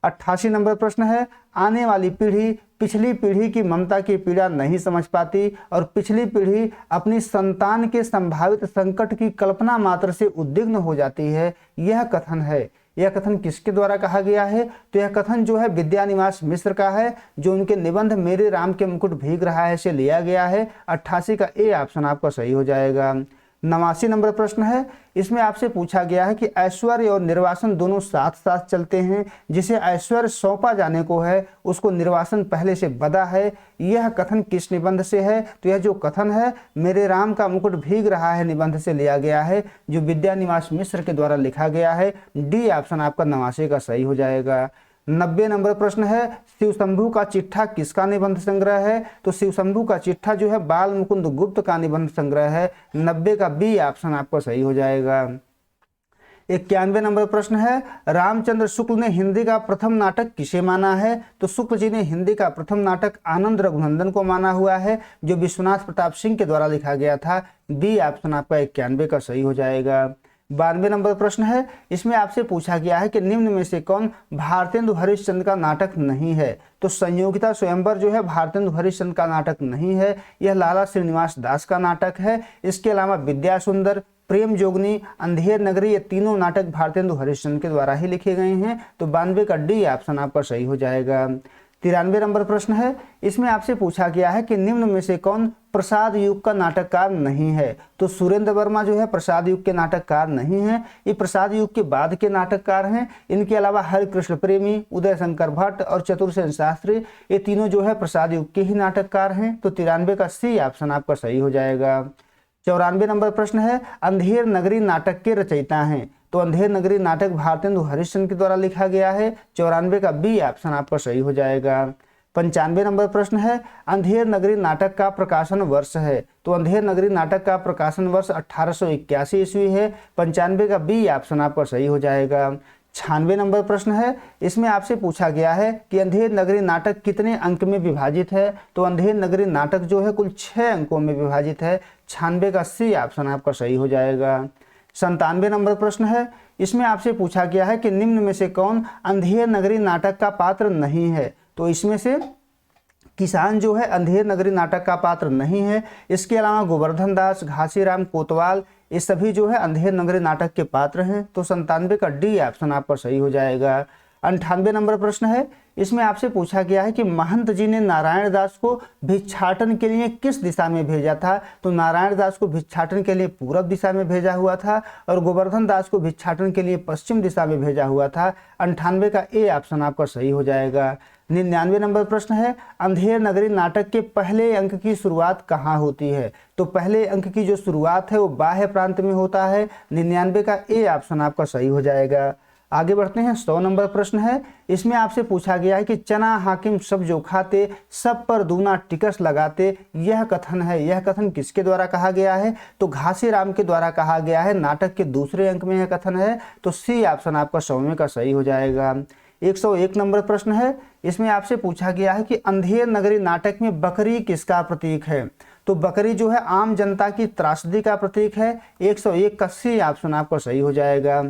88 नंबर प्रश्न है, आने वाली पीढ़ी पिछली पीढ़ी की ममता की पीड़ा नहीं समझ पाती और पिछली पीढ़ी अपनी संतान के संभावित संकट की कल्पना मात्र से उद्विग्न हो जाती है। यह कथन है, यह कथन किसके द्वारा कहा गया है। तो यह कथन जो है विद्यानिवास मिश्र का है, जो उनके निबंध मेरे राम के मुकुट भीग रहा है से लिया गया है। 88 का ए ऑप्शन आपका सही हो जाएगा। 89 नंबर प्रश्न है, इसमें आपसे पूछा गया है कि ऐश्वर्य और निर्वासन दोनों साथ साथ चलते हैं। जिसे ऐश्वर्य सौंपा जाने को है उसको निर्वासन पहले से बदा है। यह कथन किस निबंध से है। तो यह जो कथन है मेरे राम का मुकुट भीग रहा है निबंध से लिया गया है, जो विद्यानिवास मिश्र के द्वारा लिखा गया है। डी ऑप्शन आपका 89 का सही हो जाएगा। 90 नंबर प्रश्न है, शिवशंभु का चिट्ठा किसका निबंध संग्रह है। तो शिवशंभु का चिट्ठा जो है बाल मुकुंद गुप्त का निबंध संग्रह है। 90 का बी ऑप्शन आपका सही हो जाएगा। 91 नंबर प्रश्न है, रामचंद्र शुक्ल ने हिंदी का प्रथम नाटक किसे माना है। तो शुक्ल जी ने हिंदी का प्रथम नाटक आनंद रघुनंदन को माना हुआ है, जो विश्वनाथ प्रताप सिंह के द्वारा लिखा गया था। बी ऑप्शन आपका 91 का सही हो जाएगा। 92 नंबर प्रश्न है, इसमें आपसे पूछा गया है कि निम्न में से कौन भारतेंदु हरिश्चंद्र का नाटक नहीं है। तो संयोगिता स्वयंवर जो है भारतेंदु हरिश्चंद्र का नाटक नहीं है, यह लाला श्रीनिवास दास का नाटक है। इसके अलावा विद्या सुंदर, प्रेम जोगनी, अंधेर नगरी, ये तीनों नाटक भारतेंदु हरिश्चंद्र के द्वारा ही लिखे गए हैं। तो 92 का डी ऑप्शन आपका सही हो जाएगा। 93 नंबर प्रश्न है, इसमें आपसे पूछा गया है कि निम्न में से कौन प्रसाद युग का नाटककार नहीं है। तो सुरेंद्र वर्मा जो है प्रसाद युग के नाटककार नहीं है, ये प्रसाद युग के बाद के नाटककार हैं। इनके अलावा हरिकृष्ण प्रेमी, उदय शंकर भट्ट और चतुरसेन शास्त्री, ये तीनों जो है प्रसाद युग के ही नाटककार हैं। तो 93 का सी ऑप्शन आपका सही हो जाएगा। 94 नंबर प्रश्न है, अंधेर नगरी नाटक के रचयिता हैं। तो अंधेर नगरी नाटक भारतेंदु हरिश्चंद्र के द्वारा लिखा गया है। 94 का बी ऑप्शन आपका सही हो जाएगा। 95 नंबर प्रश्न है, अंधेर नगरी नाटक का प्रकाशन वर्ष है। तो अंधेर नगरी नाटक का प्रकाशन वर्ष 1881 ईस्वी है। 95 का बी ऑप्शन आपका सही हो जाएगा। 96 नंबर प्रश्न है, इसमें आपसे पूछा गया है कि अंधेर नगरी नाटक कितने अंक में विभाजित है। तो अंधेर नगरी नाटक जो है कुल 6 अंकों में विभाजित है। 96 का सी ऑप्शन आपका सही हो जाएगा। 97 नंबर प्रश्न है, इसमें आपसे पूछा गया है कि निम्न में से कौन अंधेर नगरी नाटक का पात्र नहीं है। तो इसमें से किसान जो है अंधेर नगरी नाटक का पात्र नहीं है। इसके अलावा गोवर्धन दास, घासीराम कोतवाल, ये सभी जो है अंधेर नगरी नाटक के पात्र हैं। तो 97 का डी ऑप्शन आपका सही हो जाएगा। 98 नंबर प्रश्न है, इसमें आपसे पूछा गया है कि महंत जी ने नारायण दास को भिक्षाटन के लिए किस दिशा में भेजा था। तो नारायण दास को भिक्षाटन के लिए पूरब दिशा में भेजा हुआ था और गोवर्धन दास को भिक्षाटन के लिए पश्चिम दिशा में भेजा हुआ था। 98 का ए ऑप्शन आपका सही हो जाएगा। 99 नंबर प्रश्न है, अंधेर नगरी नाटक के पहले अंक की शुरुआत कहाँ होती है। तो पहले अंक की जो शुरुआत है वो बाह्य प्रांत में होता है। 99 का ए ऑप्शन आपका सही हो जाएगा। आगे बढ़ते हैं। 100 नंबर प्रश्न है, इसमें आपसे पूछा गया है कि चना हाकिम सब जो खाते, सब पर दूना टिकस लगाते, यह कथन है, यह कथन किसके द्वारा कहा गया है। तो घासीराम के द्वारा कहा गया है। नाटक के दूसरे अंक में यह कथन है। तो सी ऑप्शन आपका 100वें का सही हो जाएगा। 101 नंबर प्रश्न है, इसमें आपसे पूछा गया है कि अंधेर नगरी नाटक में बकरी किसका प्रतीक है। तो बकरी जो है आम जनता की त्रासदी का प्रतीक है। 101 का सी ऑप्शन आपका सही हो जाएगा।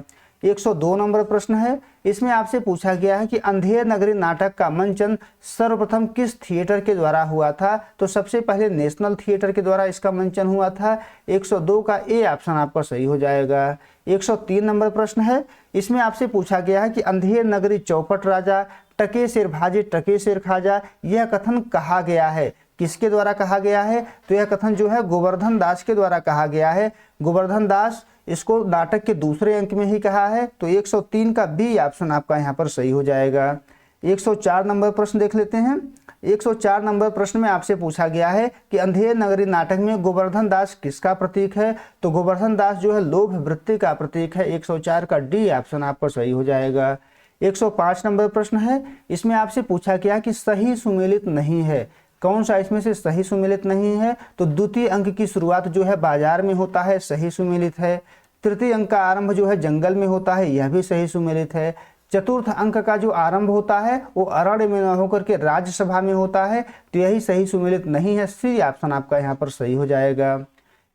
102 नंबर प्रश्न है, इसमें आपसे पूछा गया है कि अंधेर नगरी नाटक का मंचन सर्वप्रथम किस थिएटर के द्वारा हुआ था। तो सबसे पहले नेशनल थिएटर के द्वारा इसका मंचन हुआ था। 102 का ए ऑप्शन आपका सही हो जाएगा। 103 नंबर प्रश्न है, इसमें आपसे पूछा गया है कि अंधेर नगरी चौपट राजा, टके सिर भाजे टके सिर खाजा, यह कथन कहा गया है, किसके द्वारा कहा गया है। तो यह कथन जो है गोवर्धन दास के द्वारा कहा गया है। गोवर्धन दास इसको नाटक के दूसरे अंक में ही कहा है। तो 103 का बी ऑप्शन आपका यहाँ पर सही हो जाएगा। 104 नंबर प्रश्न देख लेते हैं। 104 नंबर प्रश्न में आपसे पूछा गया है कि अंधेर नगरी नाटक में गोवर्धन दास किसका प्रतीक है। तो गोवर्धन दास जो है लोभ वृत्ति का प्रतीक है। 104 का डी ऑप्शन आपका सही हो जाएगा। 105 नंबर प्रश्न है, इसमें आपसे पूछा गया कि सही सुमेलित नहीं है, कौन सा इसमें से सही सुमेलित नहीं है। तो द्वितीय अंक की शुरुआत जो है बाजार में होता है, सही सुमेलित है। तृतीय अंक का आरंभ जो है जंगल में होता है, यह भी सही सुमेलित है। चतुर्थ अंक का जो आरंभ होता है वो अरण्य में न होकर के राज्यसभा में होता है, तो यही सही सुमेलित नहीं है। सी ऑप्शन आपका यहाँ पर सही हो जाएगा।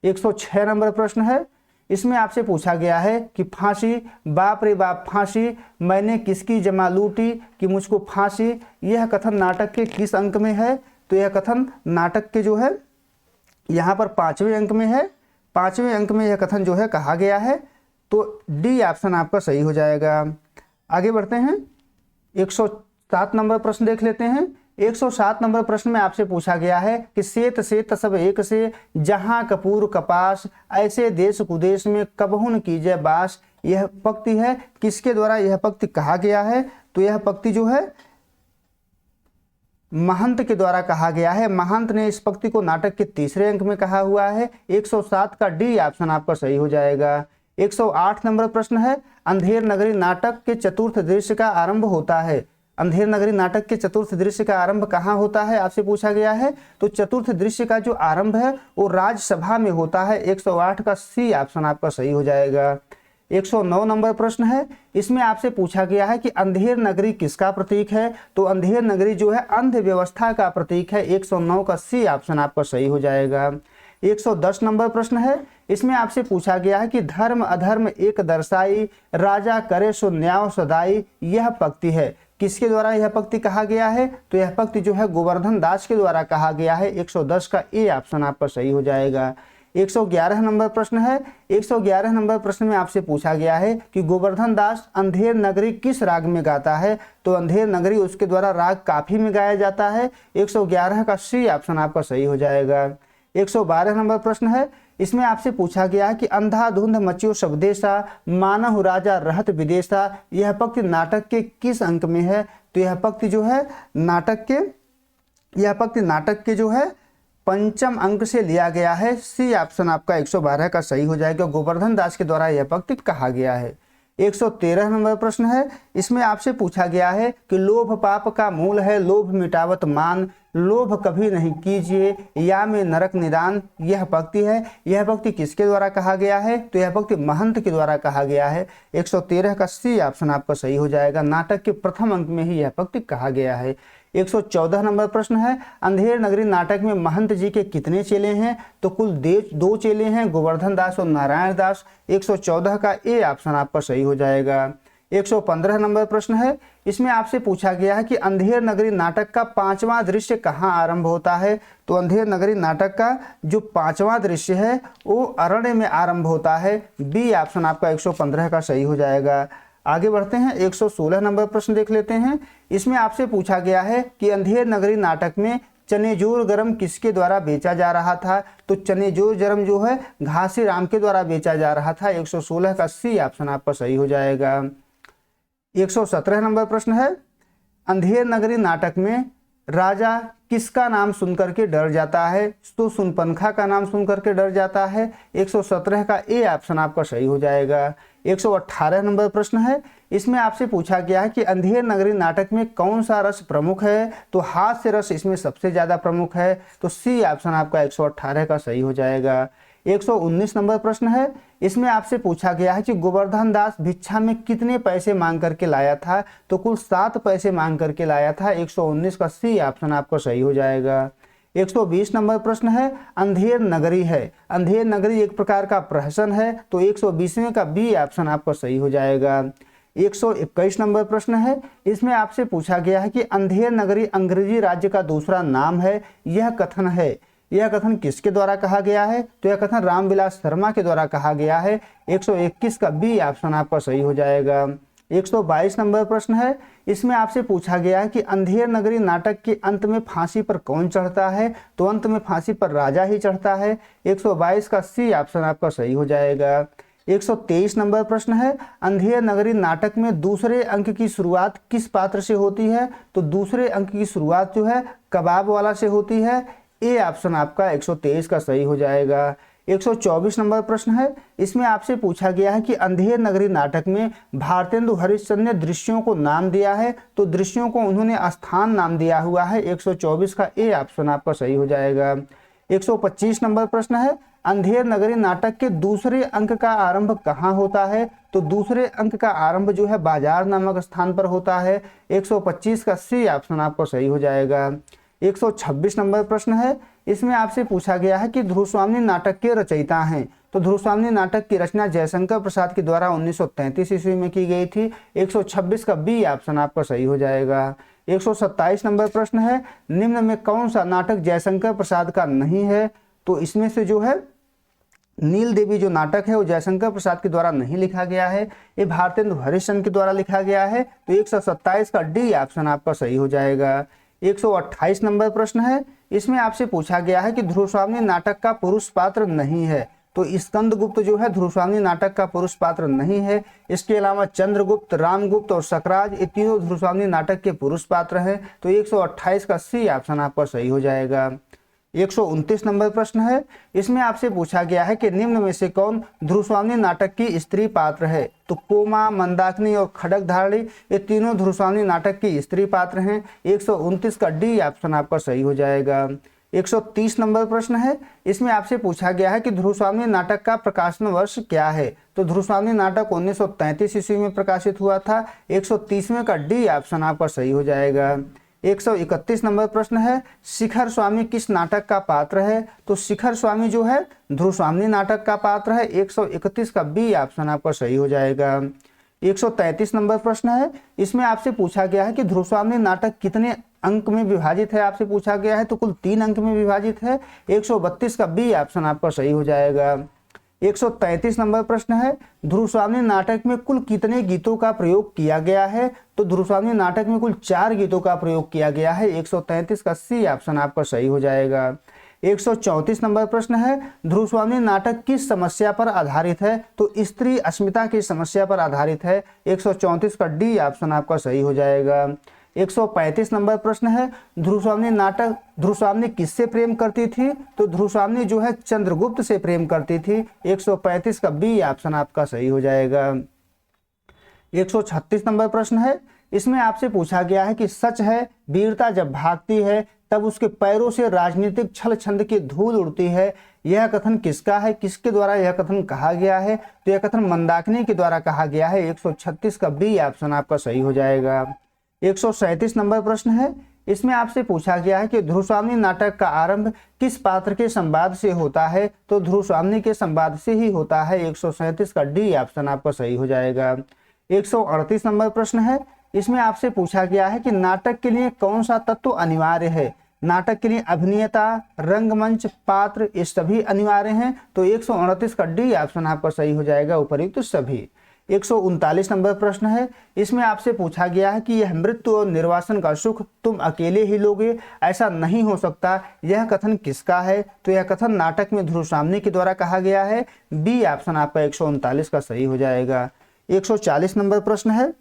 106 नंबर प्रश्न है, इसमें आपसे पूछा गया है कि फांसी, बाप रे बाप फांसी, मैंने किसकी जमा लूटी कि मुझको फांसी, यह कथन नाटक के किस अंक में है। तो यह कथन नाटक के जो है यहाँ पर 5वें अंक में है। 5वें अंक में यह कथन जो है कहा गया है। तो डी ऑप्शन आपका सही हो जाएगा। आगे बढ़ते हैं। 107 नंबर प्रश्न देख लेते हैं। 107 नंबर प्रश्न में आपसे पूछा गया है कि सेत सेत सब एक से, जहां कपूर कपास, ऐसे देश कुदेश में कबहुन कीजिए बास, यह पंक्ति है, किसके द्वारा यह पंक्ति कहा गया है। तो यह पंक्ति जो है महंत के द्वारा कहा गया है। महंत ने इस पंक्ति को नाटक के तीसरे अंक में कहा हुआ है। 107 का डी ऑप्शन आपका सही हो जाएगा। 108 नंबर प्रश्न है, अंधेर नगरी नाटक के चतुर्थ दृश्य का आरंभ होता है। अंधेर नगरी नाटक के चतुर्थ दृश्य का आरंभ कहाँ होता है, आपसे पूछा गया है। तो चतुर्थ दृश्य का जो आरंभ है वो राज्यसभा में होता है। 108 का सी ऑप्शन आपका सही हो जाएगा। 109 नंबर प्रश्न है, इसमें आपसे पूछा गया है कि अंधेर नगरी किसका प्रतीक है। तो अंधेर नगरी जो है अंध व्यवस्था का प्रतीक है। 109 का सी ऑप्शन आपका सही हो जाएगा। 110 नंबर प्रश्न है, इसमें आपसे पूछा गया है कि धर्म अधर्म एक दर्शाई, राजा करे सो न्याय सदाई, यह पंक्ति है, किसके द्वारा यह पंक्ति कहा गया है। तो यह पंक्ति जो है गोवर्धन दास के द्वारा कहा गया है। 110 का ए ऑप्शन आपका सही हो जाएगा। 111 नंबर प्रश्न है। 111 नंबर प्रश्न में आपसे पूछा गया है कि गोवर्धन दास अंधेर नगरी किस राग में गाता है? तो अंधेर नगरी उसके द्वारा राग काफी में गाया जाता है। 111 का सी ऑप्शन आपका सही हो जाएगा। 112 नंबर प्रश्न है। इसमें आपसे पूछा गया है कि अंधाधुंध मचियो सबदेशा मानहु राजा रहत विदेशा, यह पंक्ति नाटक के किस अंक में है? तो यह पंक्ति जो है नाटक के जो है पंचम अंक से लिया गया है। सी ऑप्शन आपका 112 का सही हो जाएगा। गोवर्धन दास के द्वारा यह पंक्ति कहा गया है। 113 नंबर प्रश्न है। इसमें आपसे पूछा गया है कि लोभ पाप का मूल है, लोभ मिटावत मान, लोभ कभी नहीं कीजिए, या में नरक निदान, यह पंक्ति है। यह पंक्ति किसके द्वारा कहा गया है? तो यह पंक्ति महंत के द्वारा कहा गया है। 113 का सी ऑप्शन आपका सही हो जाएगा। नाटक के प्रथम अंक में ही यह पंक्ति कहा गया है। 114 नंबर प्रश्न है। अंधेर नगरी नाटक में महंत जी के कितने चेले हैं? तो कुल 2 चेले हैं, गोवर्धन दास और नारायण दास। 114 का ए ऑप्शन आपका सही हो जाएगा। 115 नंबर प्रश्न है। इसमें आपसे पूछा गया है कि अंधेर नगरी नाटक का 5वां दृश्य कहाँ आरंभ होता है? तो अंधेर नगरी नाटक का जो 5वां दृश्य है वो अरण्य में आरंभ होता है। बी ऑप्शन आपका 115 का सही हो जाएगा। आगे बढ़ते हैं। 116 नंबर प्रश्न देख लेते हैं। इसमें आपसे पूछा गया है कि अंधेर नगरी नाटक में चनेजोर गरम किसके द्वारा बेचा जा रहा था? तो चनेजोर गरम जो है घासी राम के द्वारा बेचा जा रहा था। 116 का सी ऑप्शन आपका सही हो जाएगा। 117 नंबर प्रश्न है। अंधेर नगरी नाटक में राजा किसका नाम सुनकर के डर जाता है? तो सुनपनखा का नाम सुनकर के डर जाता है। 117 का ए ऑप्शन आपका सही हो जाएगा। 118 नंबर प्रश्न है। इसमें आपसे पूछा गया है कि अंधेर नगरी नाटक में कौन सा रस प्रमुख है? तो हास्य रस इसमें सबसे ज्यादा प्रमुख है। तो सी ऑप्शन आपका 118 का सही हो जाएगा। 119 नंबर प्रश्न है। इसमें आपसे पूछा गया है कि गोवर्धन दास भिक्षा में कितने पैसे मांग करके लाया था? तो कुल 7 पैसे मांग करके लाया था। 119 का सी ऑप्शन आपका सही हो जाएगा। 120 नंबर प्रश्न है। अंधेर नगरी है, अंधेर नगरी एक प्रकार का प्रहसन है। तो 120वें का बी ऑप्शन आपका सही हो जाएगा। 121 नंबर प्रश्न है। इसमें आपसे पूछा गया है कि अंधेर नगरी अंग्रेजी राज्य का दूसरा नाम है, यह कथन है, यह कथन किसके द्वारा कहा गया है? तो यह कथन रामविलास शर्मा के द्वारा कहा गया है। 121 का बी ऑप्शन आपका सही हो जाएगा। 122 नंबर प्रश्न है। इसमें आपसे पूछा गया है कि अंधेर नगरी नाटक के अंत में फांसी पर कौन चढ़ता है? तो अंत में फांसी पर राजा ही चढ़ता है। 122 का सी ऑप्शन आपका सही हो जाएगा। 123 नंबर प्रश्न है। अंधेर नगरी नाटक में दूसरे अंक की शुरुआत किस पात्र से होती है? तो दूसरे अंक की शुरुआत जो है कबाब वाला से होती है। ए ऑप्शन आपका 123 का सही हो जाएगा। 124 नंबर प्रश्न है। इसमें आपसे पूछा गया है कि अंधेर नगरी नाटक में भारतेंदु हरिश्चंद्र ने दृश्यों को नाम दिया है। तो दृश्यों को उन्होंने स्थान नाम दिया हुआ है। 124 का ए ऑप्शन आपका सही हो जाएगा। 125 नंबर प्रश्न है। अंधेर नगरी नाटक के दूसरे अंक का आरंभ कहाँ होता है? तो दूसरे अंक का आरंभ जो है बाजार नामक स्थान पर होता है। 125 का सी ऑप्शन आपको सही हो जाएगा। 126 नंबर प्रश्न है। इसमें आपसे पूछा गया है कि ध्रुवस्वामिनी नाटक के रचयिता हैं। तो ध्रुवस्वामिनी नाटक की रचना जयशंकर प्रसाद के द्वारा 1933 ईस्वी में की गई थी। 126 का बी ऑप्शन आपका सही हो जाएगा। 127 नंबर प्रश्न है। निम्न में कौन सा नाटक जयशंकर प्रसाद का नहीं है? तो इसमें से जो है नील देवी जो नाटक है वो जयशंकर प्रसाद के द्वारा नहीं लिखा गया है, ये भारतेंदु हरिश्चंद्र के द्वारा लिखा गया है। तो 127 का डी ऑप्शन आपका सही हो जाएगा। 128 नंबर प्रश्न है। इसमें आपसे पूछा गया है कि ध्रुवस्वामिनी नाटक का पुरुष पात्र नहीं है। तो स्कंदगुप्त जो है ध्रुवस्वामिनी नाटक का पुरुष पात्र नहीं है। इसके अलावा चंद्रगुप्त, रामगुप्त और सकराज ये तीनों ध्रुवस्वामिनी नाटक के पुरुष पात्र हैं। तो 128 का सी ऑप्शन आपका सही हो जाएगा। 129 नंबर प्रश्न है। इसमें आपसे पूछा गया है कि निम्न में से कौन ध्रुवस्वामिनी नाटक की स्त्री पात्र है? तो कोमा, मंदाकिनी और खड्गधारणी ये तीनों ध्रुवस्वामिनी नाटक की स्त्री पात्र हैं। 129 का डी ऑप्शन आपका सही हो जाएगा। 130 नंबर प्रश्न है। इसमें आपसे पूछा गया है कि ध्रुवस्वामिनी नाटक का प्रकाशन वर्ष क्या है? तो ध्रुवस्वामिनी नाटक 1933 ईस्वी में प्रकाशित हुआ था। 130वें का डी ऑप्शन आपका सही हो जाएगा। 131 नंबर प्रश्न है। शिखर स्वामी किस नाटक का पात्र है? तो शिखर स्वामी जो है ध्रुवस्वामिनी नाटक का पात्र है। 131 का बी ऑप्शन आपका सही हो जाएगा। 133 नंबर प्रश्न है। इसमें आपसे पूछा गया है कि ध्रुवस्वामिनी नाटक कितने अंक में विभाजित है आपसे पूछा गया है, तो कुल 3 अंक में विभाजित है। 132 का बी ऑप्शन आपका सही हो जाएगा। 133 नंबर प्रश्न है, ध्रुवस्वामिनी नाटक में कुल कितने गीतों का प्रयोग किया गया है? तो ध्रुवस्वामिनी नाटक में कुल 4 गीतों का प्रयोग किया गया है। 133 का सी ऑप्शन आपका सही हो जाएगा। 134 नंबर प्रश्न है, ध्रुवस्वामिनी नाटक किस समस्या पर आधारित है? तो स्त्री अस्मिता की समस्या पर आधारित है। 134 का डी ऑप्शन आपका सही हो जाएगा। 135 नंबर प्रश्न है, ध्रुवस्वामिनी किससे प्रेम करती थी? तो ध्रुवस्वामिनी जो है चंद्रगुप्त से प्रेम करती थी। 135 का बी ऑप्शन आपका सही हो जाएगा। 136 नंबर प्रश्न है, इसमें आपसे पूछा गया है कि सच है वीरता जब भागती है तब उसके पैरों से राजनीतिक छल छंद की धूल उड़ती है। यह कथन किसका है? किसके द्वारा यह कथन कहा गया है? तो यह कथन मंदाकिनी के द्वारा कहा गया है। 136 का बी ऑप्शन आपका सही हो जाएगा। 137 नंबर प्रश्न है, इसमें आपसे पूछा गया है कि ध्रुवस्वामिनी नाटक का आरंभ किस पात्र के संवाद से होता है? तो ध्रुवस्वामिनी के संवाद से ही होता है। 137 का डी ऑप्शन आपका सही हो जाएगा। 138 नंबर प्रश्न है, इसमें आपसे पूछा गया है कि नाटक के लिए कौन सा तत्व अनिवार्य है? नाटक के लिए अभिनेता, रंगमंच, पात्र, ये सभी अनिवार्य हैं। तो 138 का डी ऑप्शन आपका सही हो जाएगा, उपर्युक्त सभी। 139 नंबर प्रश्न है, इसमें आपसे पूछा गया है कि यह मृत्यु और निर्वासन का सुख तुम अकेले ही लोगे, ऐसा नहीं हो सकता, यह कथन किसका है? तो यह कथन नाटक में ध्रुवस्वामिनी के द्वारा कहा गया है। बी ऑप्शन आपका 139 का सही हो जाएगा। 140 नंबर प्रश्न है,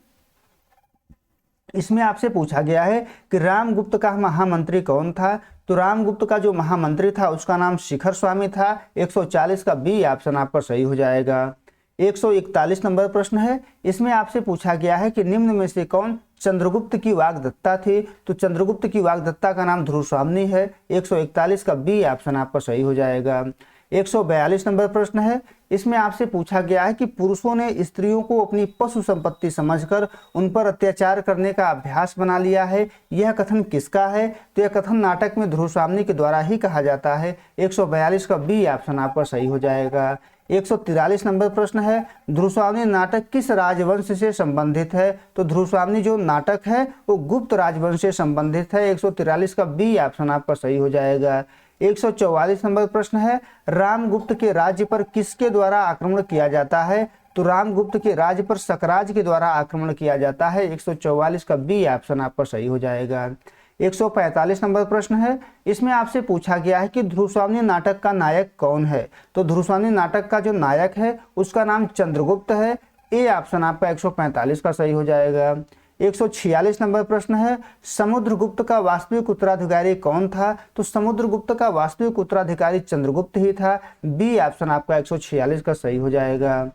इसमें आपसे पूछा गया है कि रामगुप्त का महामंत्री कौन था? तो रामगुप्त का जो महामंत्री था उसका नाम शिखर स्वामी था। 140 का बी ऑप्शन आपका सही हो जाएगा। 141 नंबर प्रश्न है, इसमें आपसे पूछा गया है कि निम्न में से कौन चंद्रगुप्त की वाग्दत्ता थी? तो चंद्रगुप्त की वाग्दत्ता का नाम ध्रुवस्वामिनी है। 141 का बी ऑप्शन आपका सही हो जाएगा। 142 नंबर प्रश्न है, इसमें आपसे पूछा गया है कि पुरुषों ने स्त्रियों को अपनी पशु संपत्ति समझकर उन पर अत्याचार करने का अभ्यास बना लिया है, यह कथन किसका है? तो यह कथन नाटक में ध्रुवस्वामिनी के द्वारा ही कहा जाता है। 142 का बी ऑप्शन आपका सही हो जाएगा। 143 नंबर प्रश्न है, ध्रुवस्वामिनी नाटक किस राजवंश से संबंधित है? तो ध्रुवस्वामिनी जो नाटक है वो गुप्त राजवंश से संबंधित है। 143 का बी ऑप्शन आपका सही हो जाएगा। 144 नंबर प्रश्न है, रामगुप्त के राज्य पर किसके द्वारा आक्रमण किया जाता है? तो रामगुप्त के राज्य पर सकराज के द्वारा आक्रमण किया जाता है। 144 का बी ऑप्शन आपका सही हो जाएगा। 145 नंबर प्रश्न है, इसमें आपसे पूछा गया है कि ध्रुवस्वामिनी नाटक का नायक कौन है? तो ध्रुवस्वामिनी नाटक का जो नायक है उसका नाम चंद्रगुप्त है। ए ऑप्शन आपका 145 का सही हो जाएगा। 146 नंबर प्रश्न है, समुद्रगुप्त का वास्तविक उत्तराधिकारी कौन था? तो समुद्रगुप्त का वास्तविक उत्तराधिकारी चंद्रगुप्त ही था। बी ऑप्शन आपका 146 का सही हो जाएगा।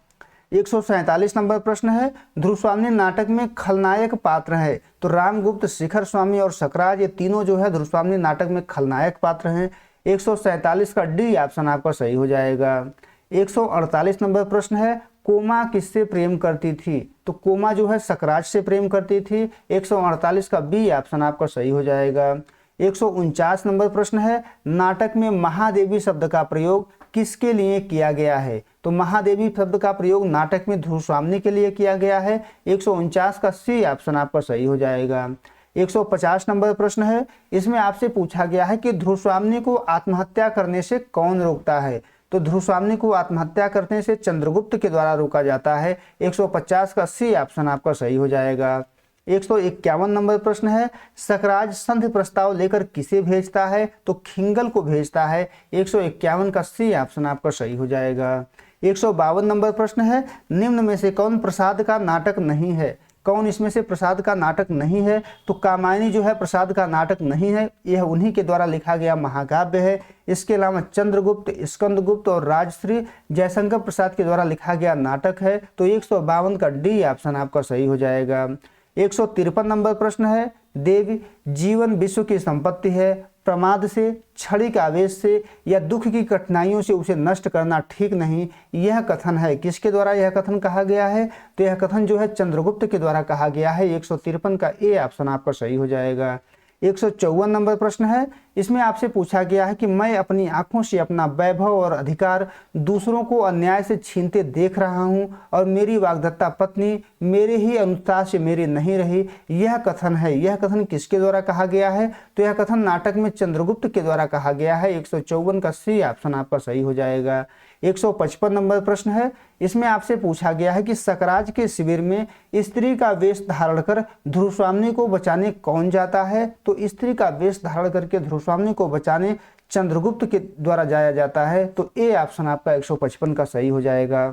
147 नंबर प्रश्न है, ध्रुवस्वामिनी नाटक में खलनायक पात्र है? तो रामगुप्त, शिखर स्वामी और सकराज, ये तीनों जो है ध्रुवस्वामिनी नाटक में खलनायक पात्र हैं। 147 का डी ऑप्शन आपका सही हो जाएगा। 148 नंबर प्रश्न है, कोमा किससे प्रेम करती थी? तो कोमा जो है सकराज से प्रेम करती थी। 148 का बी ऑप्शन आपका सही हो जाएगा। 149 नंबर प्रश्न है, नाटक में महादेवी शब्द का प्रयोग किसके लिए किया गया है? तो महादेवी शब्द का प्रयोग नाटक में ध्रुवस्वामिनी के लिए किया गया है। 149 का सी ऑप्शन आपका सही हो जाएगा। 150 नंबर प्रश्न है, इसमें आपसे पूछा गया है कि ध्रुवस्वामिनी को आत्महत्या करने से कौन रोकता है? तो ध्रुवस्वामिनी को आत्महत्या करने से चंद्रगुप्त के द्वारा रोका जाता है। 150 का सी ऑप्शन आपका सही हो जाएगा। 151 नंबर प्रश्न है, सकराज संधि प्रस्ताव लेकर किसे भेजता है? तो खिंगल को भेजता है। 151 का सी ऑप्शन आपका सही हो जाएगा। 152 नंबर प्रश्न है, निम्न में से कौन प्रसाद का नाटक नहीं है? कौन इसमें से प्रसाद का नाटक नहीं है? तो कामायनी जो है प्रसाद का नाटक नहीं है, यह उन्हीं के द्वारा लिखा गया महाकाव्य है। इसके अलावा चंद्रगुप्त, स्कंदगुप्त और राजश्री जयशंकर प्रसाद के द्वारा लिखा गया नाटक है। तो 152 का डी ऑप्शन आपका सही हो जाएगा। 153 नंबर प्रश्न है, देवी जीवन विश्व की संपत्ति है, प्रमाद से, क्षणिक आवेश से या दुख की कठिनाइयों से उसे नष्ट करना ठीक नहीं, यह कथन है। किसके द्वारा यह कथन कहा गया है? तो यह कथन जो है चंद्रगुप्त के द्वारा कहा गया है। 153 का ए ऑप्शन आपका सही हो जाएगा। 154 नंबर प्रश्न है, इसमें आपसे पूछा गया है कि मैं अपनी आंखों से अपना वैभव और अधिकार दूसरों को अन्याय से छीनते देख रहा हूं और मेरी वाग्दत्ता पत्नी मेरे ही अनुसार से मेरी नहीं रही। यह कथन है, यह कथन किसके द्वारा कहा गया है? तो यह कथन नाटक में चंद्रगुप्त के द्वारा कहा गया है। 154 का सी ऑप्शन आपका सही हो जाएगा। 155 नंबर प्रश्न है, इसमें आपसे पूछा गया है कि सकराज के शिविर में स्त्री का वेश धारण कर ध्रुवस्वामिनी को बचाने कौन जाता है? तो स्त्री का वेश धारण करके ध्रुवस्वामिनी को बचाने चंद्रगुप्त के द्वारा जाया जाता है। तो ए ऑप्शन आपका 155 का सही हो जाएगा।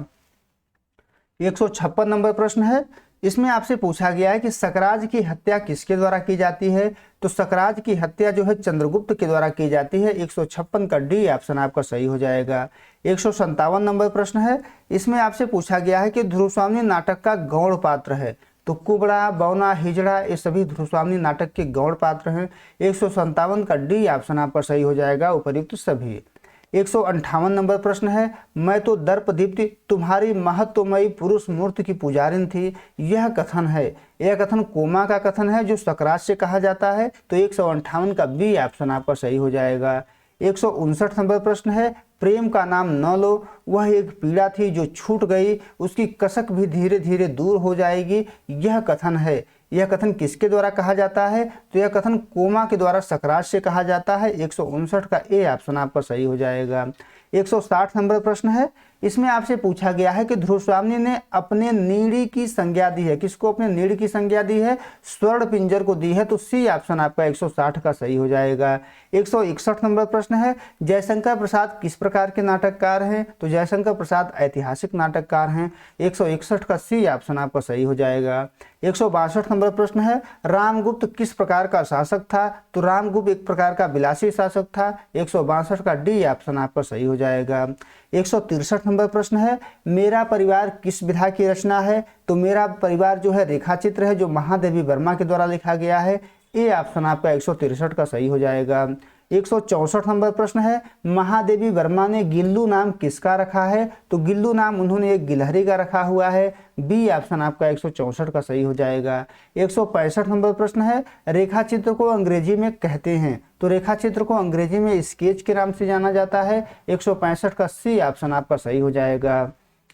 156 नंबर प्रश्न है, इसमें आपसे पूछा गया है कि सकराज की हत्या किसके द्वारा की जाती है? तो सकराज की हत्या जो है चंद्रगुप्त के द्वारा की जाती है। 156 का डी ऑप्शन आपका सही हो जाएगा। 157 नंबर प्रश्न है, इसमें आपसे पूछा गया है कि ध्रुवस्वामिनी नाटक का गौण पात्र है। तो कुबड़ा, बौना, हिजड़ा ये सभी ध्रुवस्वामिनी नाटक के गौण पात्र हैं। 157 का डी ऑप्शन आपका सही हो जाएगा, उपर्युक्त सभी। 158 नंबर प्रश्न है, मैं तो दर्पदीप्ति तुम्हारी महत्वमयी पुरुष मूर्ति की पुजारिन थी। यह कथन है, यह कथन कोमा का कथन है जो सकराज से कहा जाता है। तो 158 का बी ऑप्शन आपका सही हो जाएगा। 159 नंबर प्रश्न है, प्रेम का नाम न लो, वह एक पीड़ा थी जो छूट गई, उसकी कसक भी धीरे धीरे दूर हो जाएगी। यह कथन है, यह कथन किसके द्वारा कहा जाता है? तो यह कथन कोमा के द्वारा सकराज से कहा जाता है। 159 का ए ऑप्शन आपका सही हो जाएगा। 160 नंबर प्रश्न है, इसमें आपसे पूछा गया है कि ध्रुवस्वामिनी ने अपने नीड़ी की संज्ञा दी है। किसको अपने नीड़ की संज्ञा दी है? स्वर्ण पिंजर को दी है। तो सी ऑप्शन आपका 160 का सही हो जाएगा। 161 नंबर प्रश्न है, जयशंकर प्रसाद किस प्रकार के नाटककार हैं? तो जयशंकर प्रसाद ऐतिहासिक नाटककार हैं। 161 का सी ऑप्शन आपका सही हो जाएगा। 162 नंबर प्रश्न है, रामगुप्त किस प्रकार का शासक था? तो रामगुप्त एक प्रकार का विलासी शासक था। 162 का डी ऑप्शन आपका सही हो जाएगा। 163 नंबर प्रश्न है, मेरा परिवार किस विधा की रचना है? तो मेरा परिवार जो है रेखाचित्र है जो महादेवी वर्मा के द्वारा लिखा गया है। ए ऑप्शन आपका 163 का सही हो जाएगा। 164 नंबर प्रश्न है, महादेवी वर्मा ने गिल्लू नाम किसका रखा है? तो गिल्लू नाम उन्होंने एक गिलहरी का रखा हुआ है। बी ऑप्शन आपका 164 का सही हो जाएगा। 165 नंबर प्रश्न है, रेखा चित्र को अंग्रेजी में कहते हैं? तो रेखा चित्र को अंग्रेजी में स्केच के नाम से जाना जाता है। 165 का सी ऑप्शन आपका सही हो जाएगा।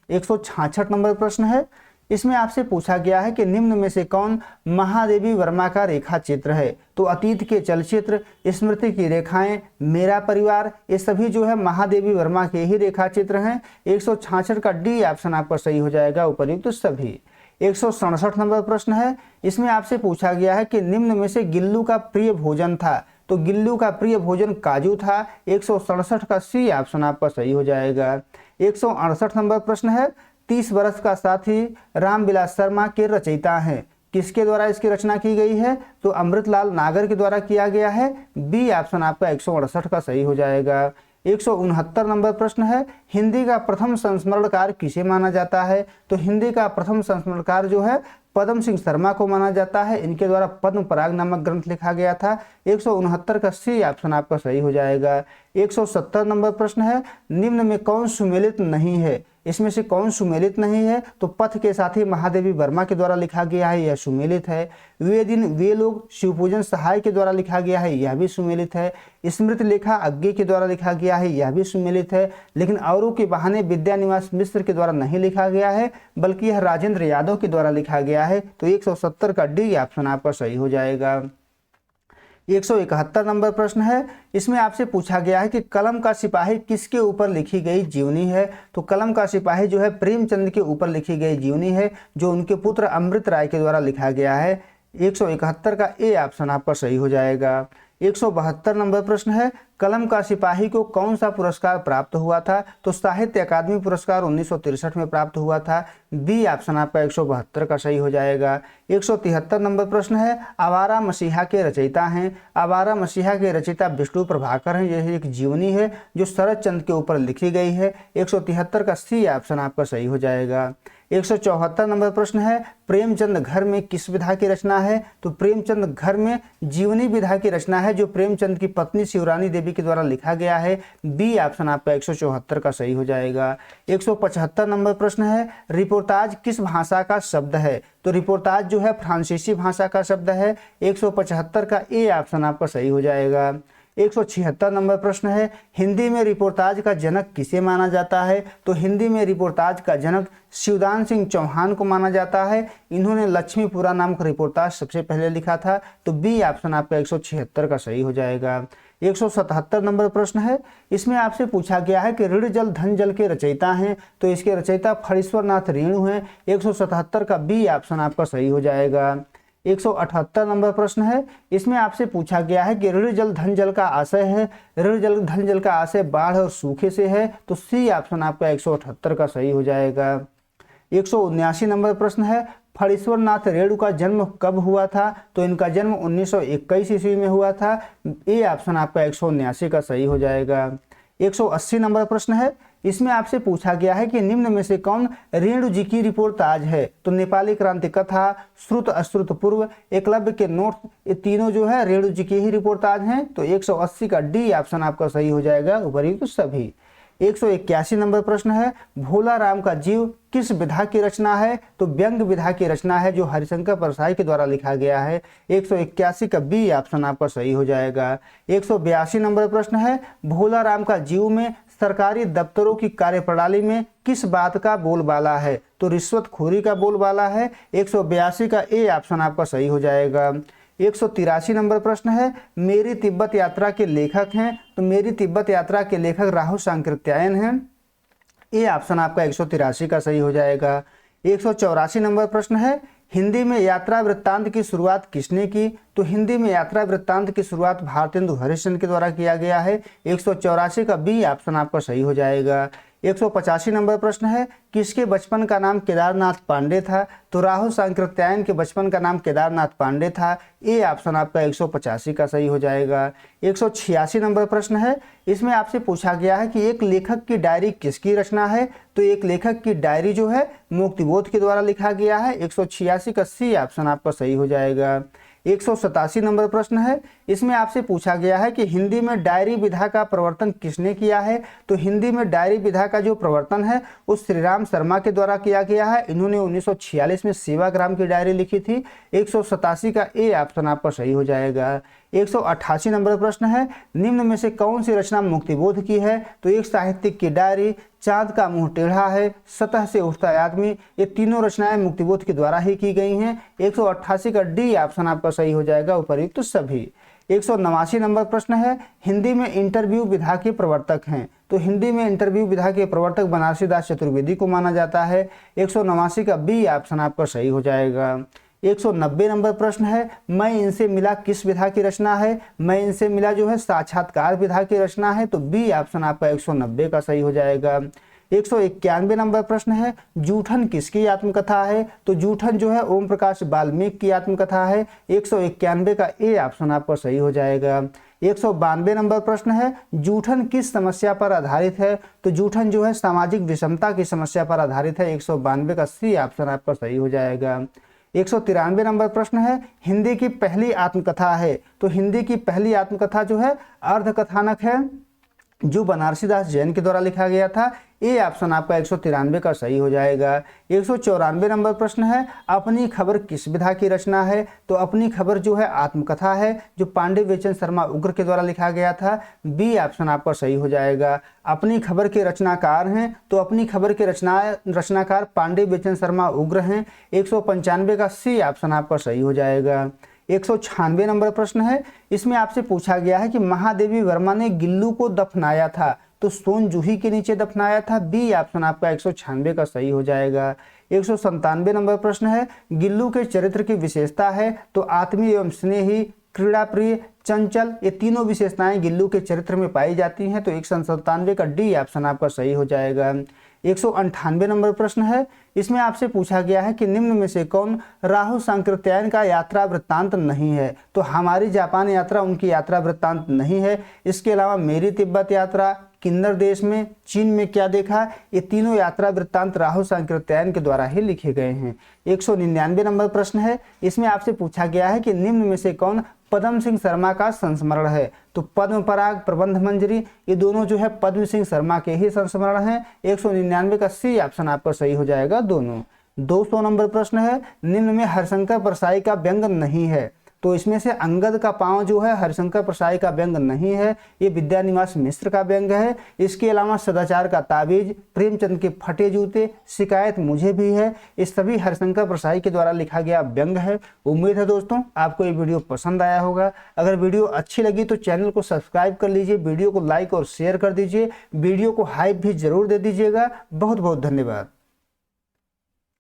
166 नंबर प्रश्न है, इसमें आपसे पूछा गया है कि निम्न में से कौन महादेवी वर्मा का रेखा चित्र है? तो अतीत के चलचित्र, स्मृति की रेखाएं, मेरा परिवार, ये सभी जो है महादेवी वर्मा के ही रेखा चित्र हैं। 166 का डी ऑप्शन आपका सही हो जाएगा, उपर्युक्त सभी। 167 नंबर प्रश्न है, इसमें आपसे पूछा गया है कि निम्न में से गिल्लू का प्रिय भोजन था? तो गिल्लू का प्रिय भोजन काजू था। 167 का सी ऑप्शन आपका सही हो जाएगा। 168 नंबर प्रश्न है, 30 वर्ष का साथी रामविलास शर्मा के रचयिता हैं। किसके द्वारा इसकी रचना की गई है? तो अमृतलाल नागर के द्वारा किया गया है। बी ऑप्शन आपका 168 का सही हो जाएगा। 169 नंबर प्रश्न है, हिंदी का प्रथम संस्मरणकार किसे माना जाता है? तो हिंदी का प्रथम संस्मरणकार जो है पद्म सिंह शर्मा को माना जाता है। इनके द्वारा पद्म पराग नामक ग्रंथ लिखा गया था। 169 का सी ऑप्शन आपका सही हो जाएगा। 170 नंबर प्रश्न है, निम्न में कौन सुमेलित नहीं है? इसमें से कौन सुमेलित नहीं है? तो पथ के साथी महादेवी वर्मा के द्वारा लिखा गया है, यह सुमेलित है। वे दिन वे लोग शिवपूजन सहाय के द्वारा लिखा गया है, यह भी सुमेलित है। स्मृति लेखा अज्ञे के द्वारा लिखा गया है, यह भी सुमेलित है। लेकिन औरों के बहाने विद्यानिवास मिश्र के द्वारा नहीं लिखा गया है, बल्कि यह राजेंद्र यादव के द्वारा लिखा गया है। तो 170 का डी ऑप्शन आपका सही हो जाएगा। 171 नंबर प्रश्न है, इसमें आपसे पूछा गया है कि कलम का सिपाही किसके ऊपर लिखी गई जीवनी है? तो कलम का सिपाही जो है प्रेमचंद के ऊपर लिखी गई जीवनी है, जो उनके पुत्र अमृत राय के द्वारा लिखा गया है। 171 का ए ऑप्शन आपका सही हो जाएगा। 172 नंबर प्रश्न है, कलम का सिपाही को कौन सा पुरस्कार प्राप्त हुआ था? तो साहित्य अकादमी पुरस्कार 1963 में प्राप्त हुआ था। बी ऑप्शन आपका 172 का सही हो जाएगा। 173 नंबर प्रश्न है, आवारा मसीहा के रचयिता हैं? आवारा मसीहा के रचयिता विष्णु प्रभाकर हैं। यह एक जीवनी है जो शरद चंद्र के ऊपर लिखी गई है। 173 का सी ऑप्शन आपका सही हो जाएगा। 174 नंबर प्रश्न है, प्रेमचंद घर में किस विधा की रचना है? तो प्रेमचंद घर में जीवनी विधा की रचना है, जो प्रेमचंद की पत्नी शिवरानी देवी के द्वारा लिखा गया है। बी ऑप्शन आपका 174 का सही हो जाएगा। 175 नंबर प्रश्न है, रिपोर्टाज किस भाषा का शब्द है? तो रिपोर्टाज जो है फ्रांसीसी भाषा का शब्द है। 175 का ए ऑप्शन आपका सही हो जाएगा। 176 नंबर प्रश्न है, हिंदी में रिपोर्टाज का जनक किसे माना जाता है? तो हिंदी में रिपोर्टाज का जनक शिवदान सिंह चौहान को माना जाता है। इन्होंने लक्ष्मीपुरा नाम का रिपोर्टाज सबसे पहले लिखा था। तो बी ऑप्शन आपका 176 का सही हो जाएगा। 177 नंबर प्रश्न है, इसमें आपसे पूछा गया है कि ऋण जल धन जल के रचयिता हैं, तो इसके रचयिता फणीश्वर नाथ रेणु हैं। 177 का बी ऑप्शन आपका सही हो जाएगा। 178 नंबर प्रश्न है, इसमें आपसे पूछा गया है कि ऋण जल धन जल का आशय है, ऋण जल धन जल का आशय बाढ़ और सूखे से है। तो सी ऑप्शन आपका 178 का सही हो जाएगा। 179 नंबर प्रश्न है, फणीश्वर नाथ रेणु का जन्म कब हुआ था? तो इनका जन्म 1921 ईस्वी में हुआ था। ए ऑप्शन आपका 179 का सही हो जाएगा। 180 नंबर प्रश्न है, इसमें आपसे पूछा गया है कि निम्न में से कौन रेणु जी की रिपोर्टाज है? तो नेपाली क्रांति कथा, श्रुत अश्रुत पूर्व, एकलव्य के नोट, ये तीनों जो है रेणु जी की ही रिपोर्टाज हैं। तो 180 का डी ऑप्शन आपका सही हो जाएगा, उपर्युक्त सभी। 181 नंबर प्रश्न है, भोला राम का जीव किस विधा की रचना है? तो व्यंग विधा की रचना है, जो हरिशंकर परसाई के द्वारा लिखा गया है। 181 का बी ऑप्शन आपका सही हो जाएगा। 182 नंबर प्रश्न है, भोला राम का जीव में सरकारी दफ्तरों की कार्यप्रणाली में किस बात का बोलबाला है? तो रिश्वतखोरी का बोलबाला है। 182 का ए ऑप्शन आपका सही हो जाएगा। 183 नंबर प्रश्न है, मेरी तिब्बत यात्रा के लेखक हैं? तो मेरी तिब्बत यात्रा के लेखक राहु सांकृत्यायन हैं। ए ऑप्शन आपका 183 का सही हो जाएगा। 184 नंबर प्रश्न है, हिंदी में यात्रा वृत्तांत की शुरुआत किसने की? तो हिंदी में यात्रा वृत्तांत की शुरुआत भारतेंदु हरिश्चंद्र के द्वारा किया गया है। 184 का बी ऑप्शन आपका सही हो जाएगा। 185 नंबर प्रश्न है, किसके बचपन का नाम केदारनाथ पांडे था? तो राहु सांकृत्यायन के बचपन का नाम केदारनाथ पांडे था। ए ऑप्शन आपका 185 का सही हो जाएगा। 186 नंबर प्रश्न है, इसमें आपसे पूछा गया है कि एक लेखक की डायरी किसकी रचना है? तो एक लेखक की डायरी जो है मुक्तिबोध के द्वारा लिखा गया है। 186 का सी ऑप्शन आपका सही हो जाएगा। 187 नंबर प्रश्न है, इसमें आपसे पूछा गया है कि हिंदी में डायरी विधा का प्रवर्तन किसने किया है? तो हिंदी में डायरी विधा का जो प्रवर्तन है वो श्रीराम शर्मा के द्वारा किया गया है। इन्होंने 1946 में सेवाग्राम की डायरी लिखी थी। 187 का ए ऑप्शन आपका सही हो जाएगा। 188 नंबर प्रश्न है, निम्न में से कौन सी रचना मुक्तिबोध की है? तो एक साहित्यिक की डायरी, चांद का मुंह टेढ़ा है, सतह से उठता आदमी, ये तीनों रचनाएं मुक्तिबोध के द्वारा ही की गई हैं। 188 का डी ऑप्शन आपका सही हो जाएगा, उपर्युक्त तो सभी। 189 नंबर प्रश्न है, हिंदी में इंटरव्यू विधा के प्रवर्तक हैं? तो हिंदी में इंटरव्यू विधा के प्रवर्तक बनारसी दास चतुर्वेदी को माना जाता है। 189 का बी ऑप्शन आपका सही हो जाएगा। 190 नंबर प्रश्न है, मैं इनसे मिला किस विधा की रचना है? मैं इनसे मिला जो है साक्षात्कार विधा की रचना है। तो बी ऑप्शन आपका 190 का सही हो जाएगा। 191 नंबर प्रश्न है, जूठन किसकी आत्मकथा है? तो जूठन जो है ओम प्रकाश वाल्मीकि की आत्मकथा है। 191 का ए ऑप्शन आपका सही हो जाएगा। 192 नंबर प्रश्न है, जूठन किस समस्या पर आधारित है? तो जूठन जो है सामाजिक विषमता की समस्या पर आधारित है। 192 का सी ऑप्शन आपका सही हो जाएगा। 193 नंबर प्रश्न है, हिंदी की पहली आत्मकथा है? तो हिंदी की पहली आत्मकथा जो है अर्धकथानक है, जो बनारसी दास जैन के द्वारा लिखा गया था। ए ऑप्शन आपका 193 का सही हो जाएगा। 194 नंबर प्रश्न है, अपनी खबर किस विधा की रचना है? तो अपनी खबर जो है आत्मकथा है, जो पांडे बेचन शर्मा उग्र के द्वारा लिखा गया था। बी ऑप्शन आपका सही हो जाएगा। अपनी खबर के रचनाकार हैं? तो अपनी खबर के रचनाकार पांडे बेचन शर्मा उग्र हैं। 195 का सी ऑप्शन आपका सही हो जाएगा। 196 नंबर प्रश्न है, इसमें आपसे पूछा गया है कि महादेवी वर्मा ने गिल्लू को दफनाया था? तो सोन जूही के नीचे दफनाया था। बी ऑप्शन आपका 196 का सही हो जाएगा। 197 नंबर प्रश्न है, गिल्लू के चरित्र की विशेषता है? तो आत्मीय एवं स्नेही, क्रीड़ा प्रिय, चंचल, ये तीनों विशेषताएं गिल्लू के चरित्र में पाई जाती हैं। तो 197 का डी ऑप्शन आपका सही हो जाएगा। 198 नंबर प्रश्न है, इसमें आपसे पूछा गया है कि निम्न में से कौन राहु सांकृत्यायन का यात्रा वृत्तांत नहीं है? तो हमारी जापान यात्रा उनकी यात्रा वृत्तांत नहीं है। इसके अलावा मेरी तिब्बत यात्रा, किन्नर देश में, चीन में क्या देखा, ये तीनों यात्रा वृत्तांत राहु सांकृत्यायन के द्वारा ही लिखे गए हैं। 199 नंबर प्रश्न है, इसमें आपसे पूछा गया है कि निम्न में से कौन पद्म सिंह शर्मा का संस्मरण है? तो पद्म पराग, प्रबंध मंजरी, ये दोनों जो है पद्म सिंह शर्मा के ही संस्मरण हैं। 199 का सी ऑप्शन आपका सही हो जाएगा दोनों। 200 नंबर प्रश्न है, निम्न में हरिशंकर परसाई का व्यंग नहीं है? तो इसमें से अंगद का पाँव जो है हरिशंकर प्रसाई का व्यंग नहीं है, ये विद्यानिवास मिश्र का व्यंग है। इसके अलावा सदाचार का ताबीज, प्रेमचंद के फटे जूते, शिकायत मुझे भी है, ये सभी हरिशंकर प्रसाई के द्वारा लिखा गया व्यंग है। उम्मीद है दोस्तों आपको ये वीडियो पसंद आया होगा। अगर वीडियो अच्छी लगी तो चैनल को सब्सक्राइब कर लीजिए, वीडियो को लाइक और शेयर कर दीजिए, वीडियो को हाइप भी जरूर दे दीजिएगा। बहुत बहुत धन्यवाद।